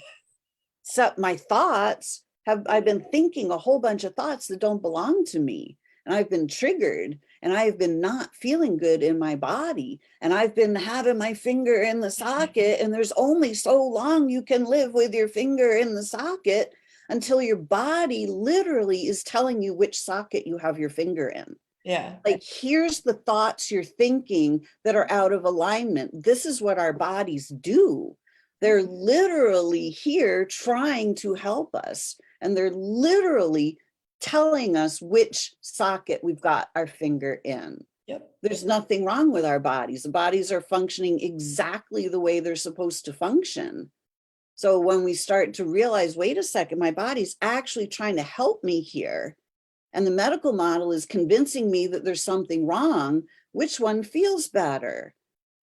except my thoughts I've been thinking a whole bunch of thoughts that don't belong to me. And I've been triggered and I've been not feeling good in my body. And I've been having my finger in the socket, and there's only so long you can live with your finger in the socket until your body literally is telling you which socket you have your finger in. Yeah. Like, here's the thoughts you're thinking that are out of alignment. This is what our bodies do. They're literally here trying to help us. And they're literally telling us which socket we've got our finger in. Yep. There's nothing wrong with our bodies. The bodies are functioning exactly the way they're supposed to function. So when we start to realize, wait a second, my body's actually trying to help me here, and the medical model is convincing me that there's something wrong, which one feels better?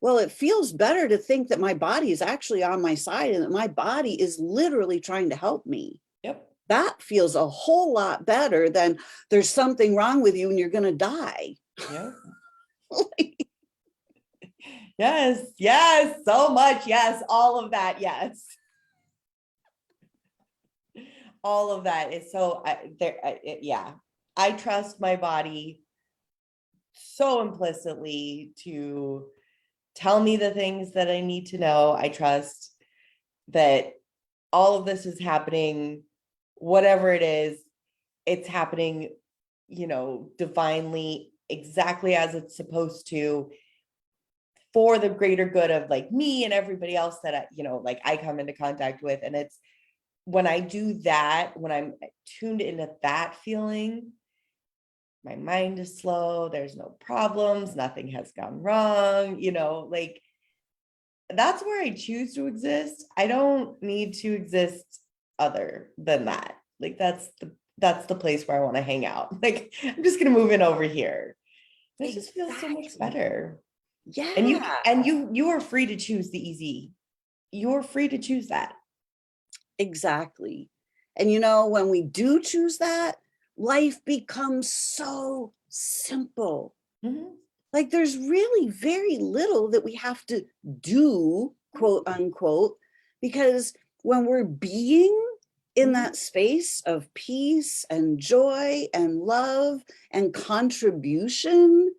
Well, it feels better to think that my body is actually on my side and that my body is literally trying to help me. Yep. That feels a whole lot better than there's something wrong with you and you're going to die. Yep. Yes. Yes. So much. Yes. All of that. Yes. All of that is so yeah. I trust my body so implicitly to tell me the things that I need to know. I trust that all of this is happening, whatever it is, it's happening, divinely, exactly as it's supposed to, for the greater good of like me and everybody else that I come into contact with. And it's when I do that, when I'm tuned into that feeling, my mind is slow, there's no problems, nothing has gone wrong, like that's where I choose to exist. I don't need to exist other than that. Like that's the place where I want to hang out. Like I'm just gonna move in over here. It just feels so much better. And Yeah, you are free to choose the easy. You're free to choose that. exactly. And when we do choose that, life becomes so simple. Mhm. Like, there's really very little that we have to do, quote unquote, because when we're being in that space of peace and joy and love and contribution,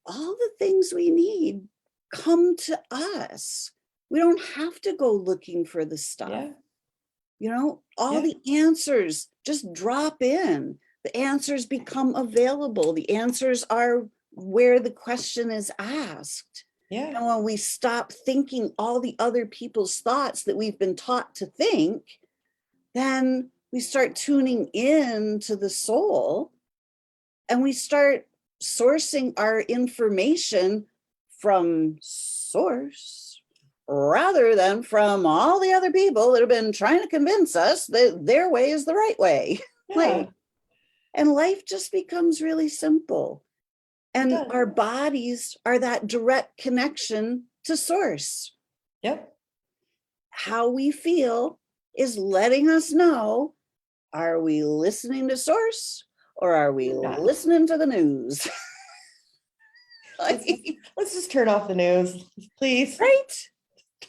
all the things we need come to us. We don't have to go looking for the stuff. Yeah. All Yeah. the answers just drop in. The answers become available. The answers are where the question is asked. Yeah. And when we stop thinking all the other people's thoughts that we've been taught to think, then we start tuning in to the soul and we start sourcing our information from source rather than from all the other people that have been trying to convince us that their way is the right way. Yeah. And life just becomes really simple. And our bodies are that direct connection to source. Yep. How we feel is letting us know, are we listening to source or are we listening to the news? Let's just turn off the news, please. Right?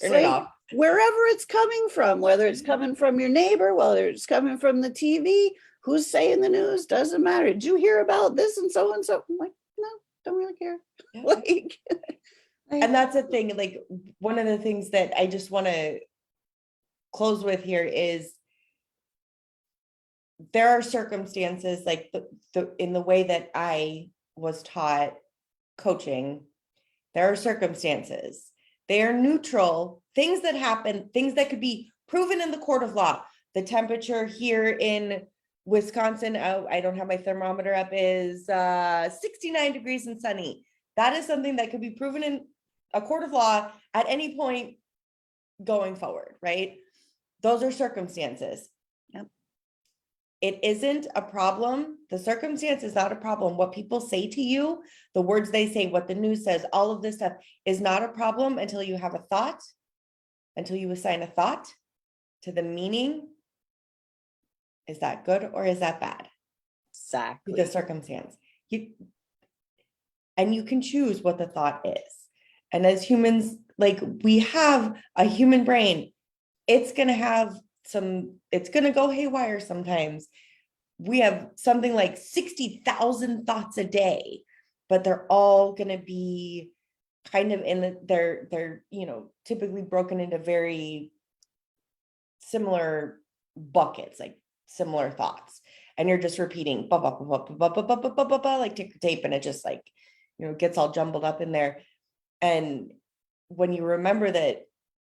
Turn it off. Wherever it's coming from, whether it's coming from your neighbor, whether it's coming from the TV, who's saying the news, doesn't matter. Did you hear about this and so and so? I'm like, no, don't really care. Yeah. And that's the thing, like one of the things that I just want to close with here is there are circumstances like in the way that I was taught coaching, there are circumstances. They are neutral, things that happen, things that could be proven in the court of law. The temperature here in Wisconsin, I don't have my thermometer up, is 69 degrees and sunny. That is something that could be proven in a court of law at any point going forward, right? Those are circumstances. Yep. It isn't a problem. The circumstance is not a problem. What people say to you, the words they say, what the news says, all of this stuff is not a problem until you have a thought, until you assign a thought to the meaning. Is that good or is that bad? Exactly. The circumstance. And you can choose what the thought is. And as humans, like we have a human brain, it's going to go haywire sometimes. We have something like 60,000 thoughts a day, but they're all going to be kind of they're typically broken into very similar buckets, like similar thoughts. and you're just repeating ba, ba, ba, ba, ba, ba, ba, ba, ba, ba, ba, like ticker tape, and it just like, gets all jumbled up in there. And when you remember that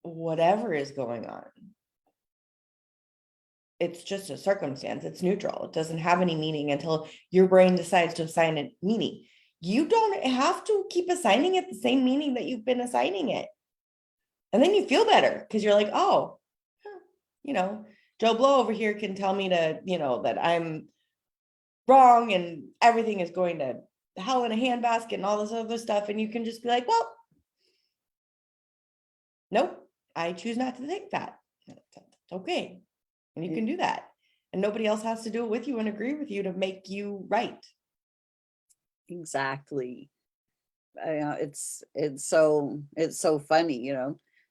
whatever is going on, it's just a circumstance, it's neutral, it doesn't have any meaning until your brain decides to assign it meaning. You don't have to keep assigning it the same meaning that you've been assigning it. And then you feel better because you're like, oh, Joe Blow over here can tell me to, that I'm wrong and everything is going to hell in a handbasket and all this other stuff. And you can just be like, well, nope, I choose not to think that. That's okay. And you can do that. And nobody else has to do it with you and agree with you to make you right. Exactly. It's so funny,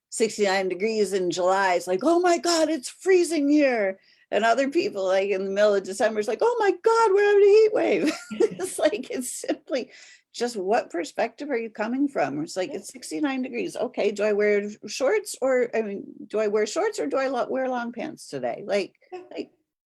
69 degrees in July. It's like, oh my God, it's freezing here. And other people, like in the middle of December, it's like, oh my God, we're having a heat wave. It's like, it's simply just what perspective are you coming from? It's like, it's 69 degrees. Okay, do I wear shorts or do I wear shorts or do I wear long pants today? Like,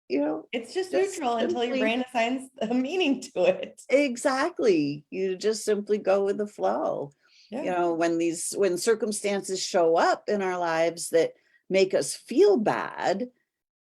it's just neutral until your brain assigns a meaning to it. Exactly. You just simply go with the flow. Yeah. When circumstances show up in our lives that make us feel bad,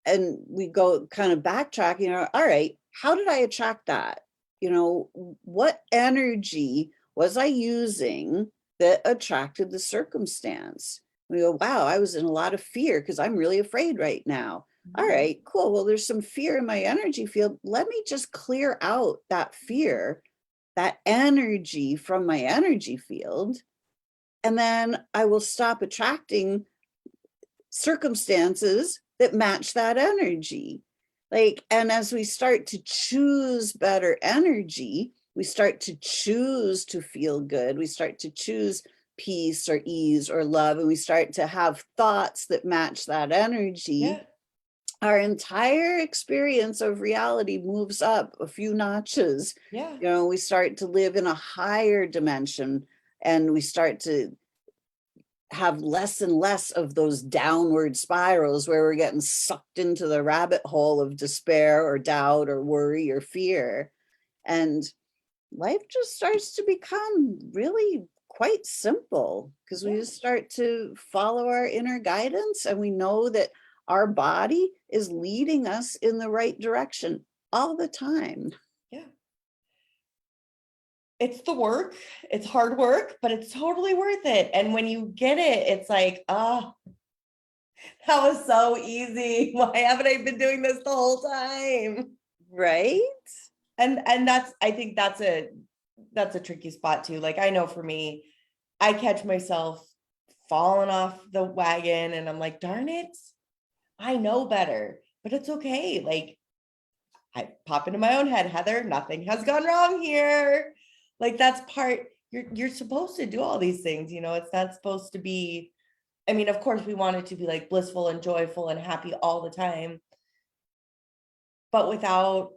and we go kind of backtracking, all right, how did I attract that? What energy was I using that attracted the circumstance? We go, wow, I was in a lot of fear because I'm really afraid right now. All right, cool. Well, there's some fear in my energy field. Let me just clear out that fear, that energy from my energy field. And then I will stop attracting circumstances that match that energy. And as we start to choose better energy, we start to choose to feel good. We start to choose peace or ease or love, and we start to have thoughts that match that energy. Yeah. Our entire experience of reality moves up a few notches. Yeah. We start to live in a higher dimension, and we start to have less and less of those downward spirals where we're getting sucked into the rabbit hole of despair or doubt or worry or fear. And life just starts to become really quite simple because we just start to follow our inner guidance, and we know that our body is leading us in the right direction all the time. Yeah. It's the work, it's hard work, but it's totally worth it. And when you get it, it's like, oh, that was so easy. Why haven't I been doing this the whole time? Right. And I think that's a tricky spot too. Like, I know for me, I catch myself falling off the wagon and I'm like, darn it, I know better, but it's okay. Like, I pop into my own head, Heather, nothing has gone wrong here. Like, that's part, you're supposed to do all these things, it's not supposed to be, I mean, of course we want it to be like blissful and joyful and happy all the time, but without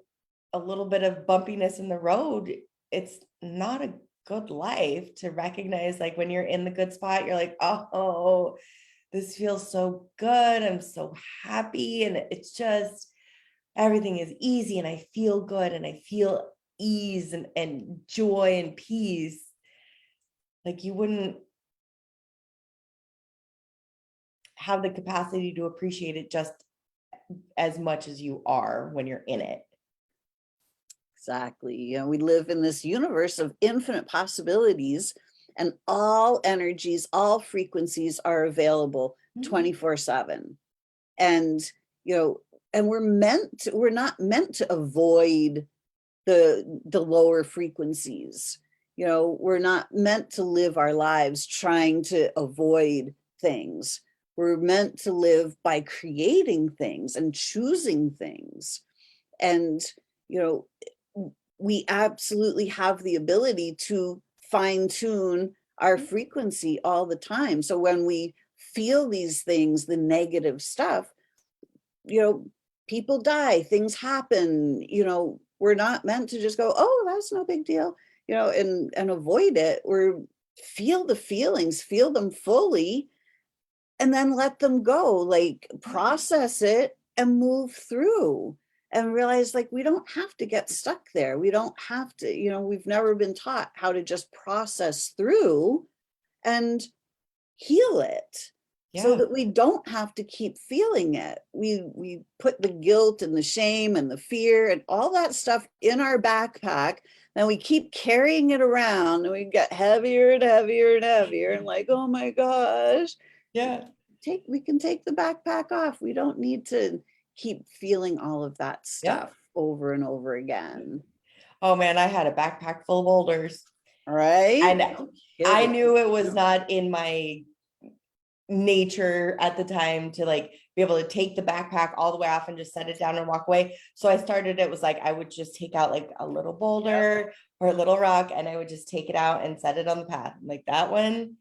a little bit of bumpiness in the road, it's not a good life. To recognize, like, when you're in the good spot, you're like, oh, this feels so good, I'm so happy, and it's just, everything is easy and I feel good and I feel ease and joy and peace. Like, you wouldn't have the capacity to appreciate it just as much as you are when you're in it. Exactly. We live in this universe of infinite possibilities, and all energies, all frequencies are available 24/7. And, and we're not meant to avoid the lower frequencies. We're not meant to live our lives trying to avoid things. We're meant to live by creating things and choosing things. And, we absolutely have the ability to fine tune our frequency all the time. So when we feel these things, the negative stuff, people die, things happen, we're not meant to just go, oh, that's no big deal, and avoid it. We're feel the feelings, feel them fully, and then let them go, like process it and move through. and realize like we don't have to get stuck there. We don't have to, we've never been taught how to just process through and heal it so Yeah. that we don't have to keep feeling it. We put the guilt and the shame and the fear and all that stuff in our backpack, then we keep carrying it around and we get heavier and heavier and heavier and like, oh my gosh. Yeah. We can take the backpack off. We don't need to keep feeling all of that Yeah. stuff over and over again. Oh man, I had a backpack full of boulders. Right? And No I kidding. knew it was not in my nature at the time to like be able to take the backpack all the way off and just set it down and walk away. So I started, it was like I would just take out like a little boulder or a little rock and I would just take it out and set it on the path. I'm like, that one,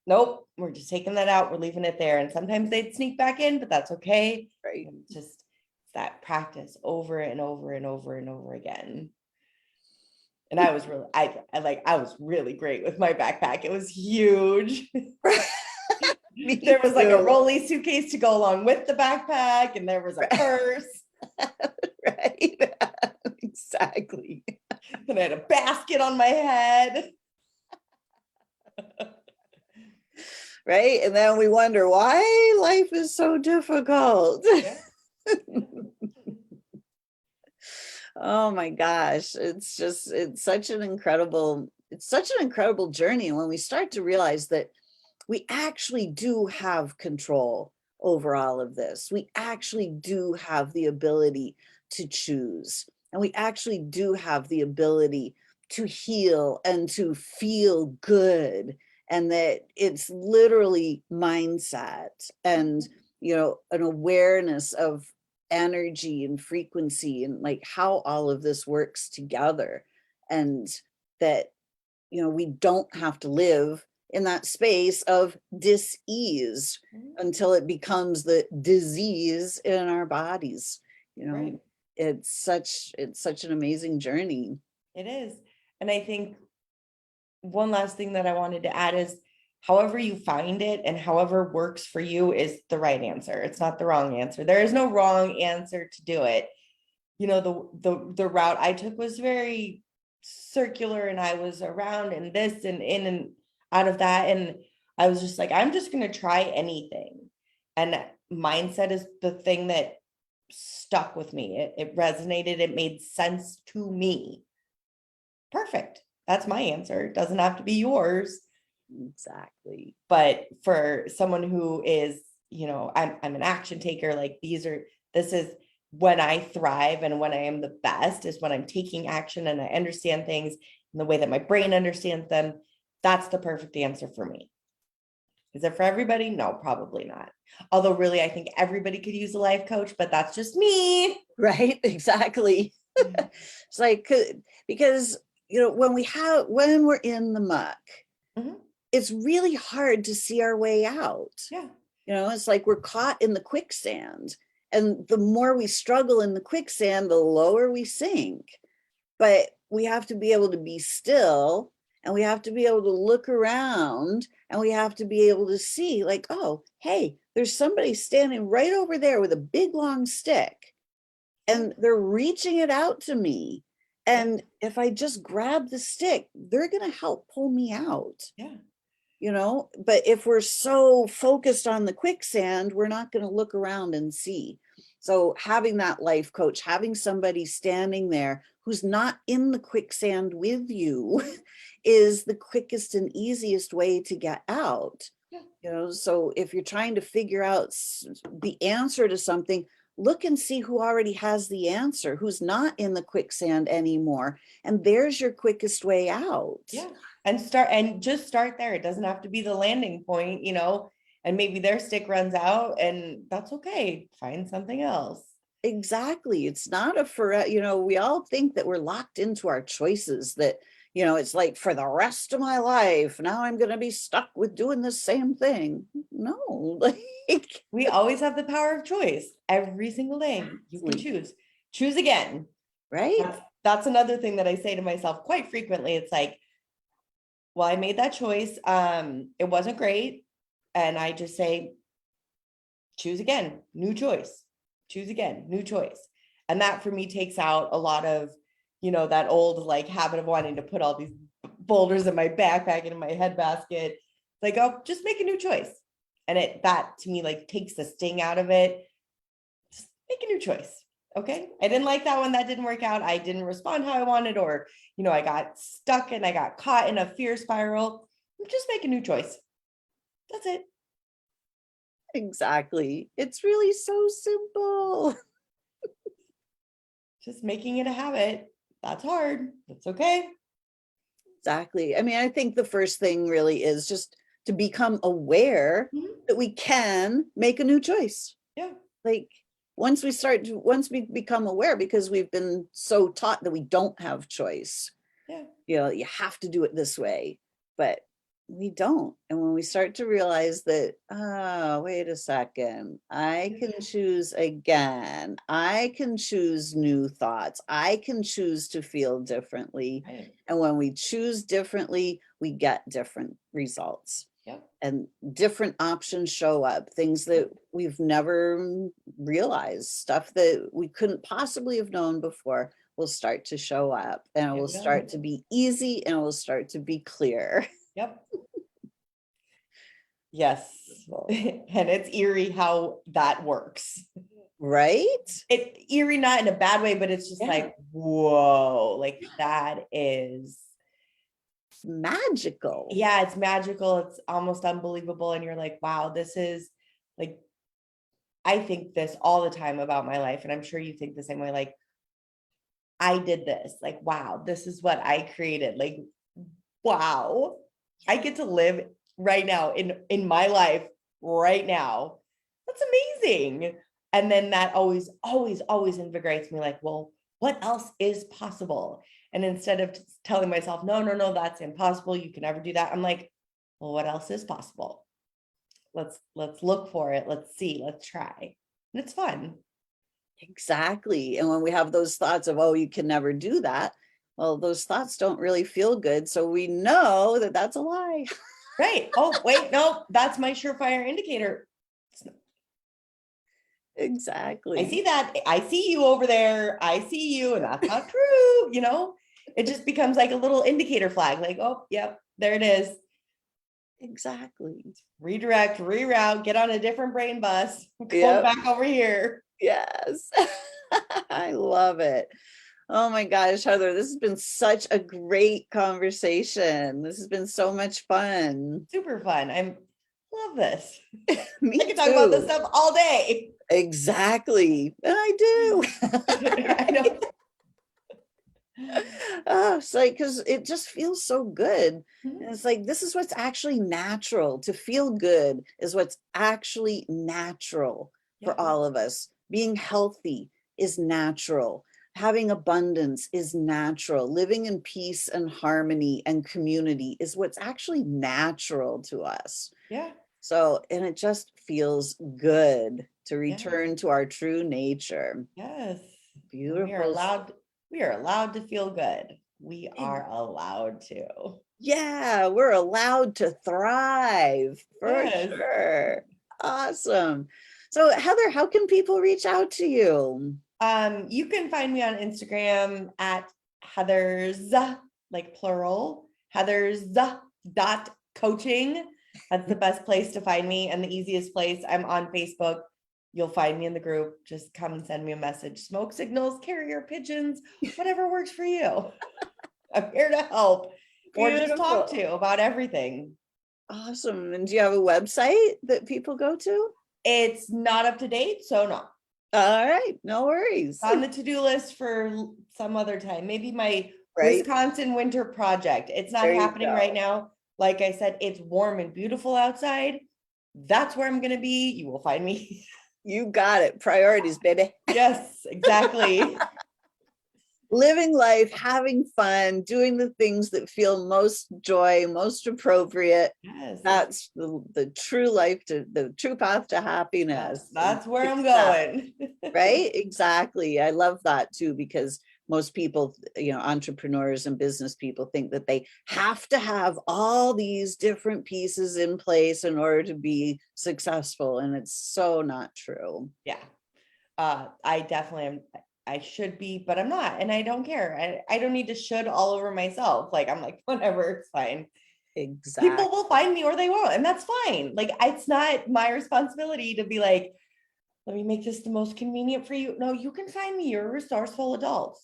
nope, we're just taking that out, we're leaving it there. And sometimes they'd sneak back in, but that's okay. Right. Just that practice over and over and over and over again. And I was really, I was really great with my backpack. It was huge. There was like a rolly suitcase to go along with the backpack, and there was a purse. Right. Exactly. And I had a basket on my head. Right. And then we wonder why life is so difficult. Yeah. Oh my gosh. It's such an incredible journey. And when we start to realize that we actually do have control over all of this, we actually do have the ability to choose, and we actually do have the ability to heal and to feel good, and that it's literally mindset and an awareness of energy and frequency and like how all of this works together, and that we don't have to live in that space of dis-ease until it becomes the disease in our bodies. Right. It's such an amazing journey. It is. And I think one last thing that I wanted to add is however you find it and however works for you is the right answer. It's not the wrong answer. There is no wrong answer to do it. The route I took was very circular, and I was around and this and in and out of that. And I was just like, I'm just going to try anything. And mindset is the thing that stuck with me. It resonated. It made sense to me. Perfect. That's my answer. It doesn't have to be yours. Exactly. But for someone who is, I'm an action taker, like this is when I thrive and when I am the best is when I'm taking action and I understand things in the way that my brain understands them. That's the perfect answer for me. Is it for everybody? No, probably not. Although really, I think everybody could use a life coach, but that's just me. Right, exactly. It's like, because, when we're in the muck, it's really hard to see our way out. Yeah. It's like we're caught in the quicksand. And the more we struggle in the quicksand, the lower we sink. But we have to be able to be still, and we have to be able to look around, and we have to be able to see like, oh, hey, there's somebody standing right over there with a big long stick, and they're reaching it out to me. And if I just grab the stick, they're going to help pull me out. Yeah. But if we're so focused on the quicksand, we're not going to look around and see. So having that life coach, having somebody standing there who's not in the quicksand with you is the quickest and easiest way to get out. So if you're trying to figure out the answer to something, look and see who already has the answer, who's not in the quicksand anymore. And there's your quickest way out. Yeah. And just start there. It doesn't have to be the landing point, and maybe their stick runs out and that's okay. Find something else. Exactly. It's not we all think that we're locked into our choices, that, it's like for the rest of my life, now I'm going to be stuck with doing the same thing. No, like we always have the power of choice every single day. You can choose again. Right. That's another thing that I say to myself quite frequently. It's like, well, I made that choice. It wasn't great. And I just say, choose again, new choice, choose again, new choice. And that for me takes out a lot of, that old like habit of wanting to put all these boulders in my backpack and in my head basket. Like, oh, just make a new choice. And that to me, like takes the sting out of it. Just make a new choice. Okay. I didn't like that one. That didn't work out. I didn't respond how I wanted, or, I got stuck and I got caught in a fear spiral. Just make a new choice. That's it. Exactly. It's really so simple. Just making it a habit. That's hard. That's okay. Exactly. I mean, I think the first thing really is just to become aware that we can make a new choice. Yeah. Like once we become aware, because we've been so taught that we don't have choice. Yeah. You have to do it this way, but we don't. And when we start to realize that, wait a second, I can choose again. I can choose new thoughts. I can choose to feel differently. Right. And when we choose differently, we get different results. Yep. And different options show up, things that we've never realized, stuff that we couldn't possibly have known before will start to show up, and it will start to be easy, and it will start to be clear. Yep. Yes. And it's eerie how that works. Right? It's eerie, not in a bad way, but it's just like, whoa, like that is magical. Yeah, it's magical. It's almost unbelievable. And you're like, wow, this is like, I think this all the time about my life. And I'm sure you think the same way. Like, I did this. Like, wow, this is what I created. Like, wow, I get to live right now in my life right now. That's amazing. And then that always, always, always invigorates me. Like, well, what else is possible? And instead of telling myself, no, that's impossible, you can never do that, I'm like, well, what else is possible? Let's look for it. Let's see, let's try. And it's fun. Exactly. And when we have those thoughts of, oh, you can never do that, well, those thoughts don't really feel good. So we know that that's a lie. Right. Oh, wait, no, that's my surefire indicator. Exactly. I see that. I see you over there. I see you, and that's not true. It just becomes like a little indicator flag. Like, oh, yep, there it is. Exactly. Redirect, reroute, get on a different brain bus, go back over here. Yes. I love it. Oh my gosh, Heather, this has been such a great conversation. This has been so much fun. Super fun. I love this. Me I can talk about this stuff all day. Exactly. And I do. I know. Oh, it's like, because it just feels so good. Mhm. And it's like, this is what's actually natural. To feel good is what's actually natural for all of us. Being healthy is natural. Having abundance is natural. Living in peace and harmony and community is what's actually natural to us. Yeah. So, and it just feels good to return to our true nature. Yes. Beautiful. We are allowed to feel good. We are allowed to. Yeah, we're allowed to thrive for sure. Awesome. So Heather, how can people reach out to you? You can find me on Instagram at Heather's, like plural, Heather's.coaching. That's the best place to find me, and the easiest place. I'm on Facebook. You'll find me in the group. Just come and send me a message. Smoke signals, carrier pigeons, whatever works for you. I'm here to help. Or just talk to about everything. Awesome. And do you have a website that people go to? It's not up to date, so no. All right, no worries. On the to-do list for some other time. Maybe my Wisconsin winter project. It's not happening right now. Like I said, it's warm and beautiful outside. That's where I'm going to be. You will find me. You got it. Priorities, baby. Yes, exactly. Living life, having fun, doing the things that feel most joy, most appropriate. Yes. That's the true life, the true path to happiness. That's where I'm going. Right? Exactly. I love that too, because most people, entrepreneurs and business people think that they have to have all these different pieces in place in order to be successful. And it's so not true. Yeah. I definitely am. I should be, but I'm not, and I don't care. I don't need to should all over myself. Like I'm like, whatever, it's fine. Exactly. People will find me or they won't, and that's fine. Like it's not my responsibility to be like, let me make this the most convenient for you. No, you can find me. You're a resourceful adult.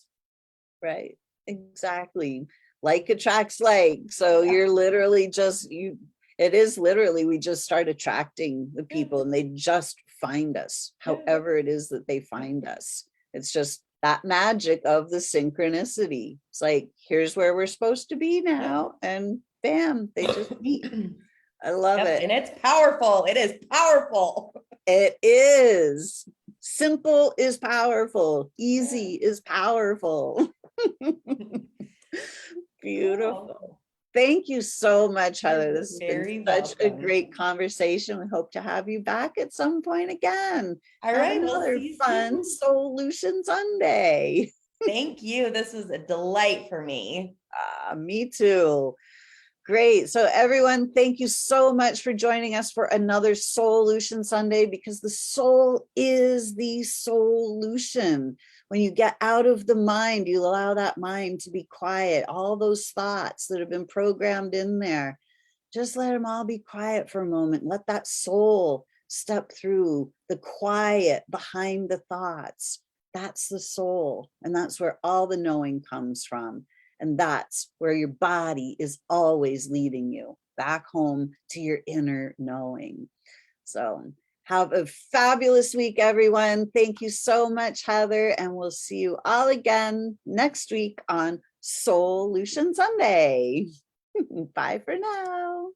Right. Exactly. Like attracts like. So Yeah. you're literally just it is literally we just start attracting the people and they just find us, however it is that they find us. It's just that magic of the synchronicity. It's like, here's where we're supposed to be now. And bam, they just meet. I love it. And it's powerful. It is powerful. It is. Simple is powerful. Easy is powerful. Beautiful. Cool. Thank you so much, Heather. This has Very been such a welcome. great conversation. We hope to have you back at some point again. All Have right, another see you fun soon. Solution Sunday. Thank you. This was a delight for me. Me too. Great. So everyone, thank you so much for joining us for another Solution Sunday, because the soul is the solution. When you get out of the mind, you allow that mind to be quiet. All those thoughts that have been programmed in there, just let them all be quiet for a moment. Let that soul step through the quiet behind the thoughts. That's the soul. And that's where all the knowing comes from. And that's where your body is always leading you back home to your inner knowing. So have a fabulous week, everyone. Thank you so much, Heather. And we'll see you all again next week on Solution Sunday. Bye for now.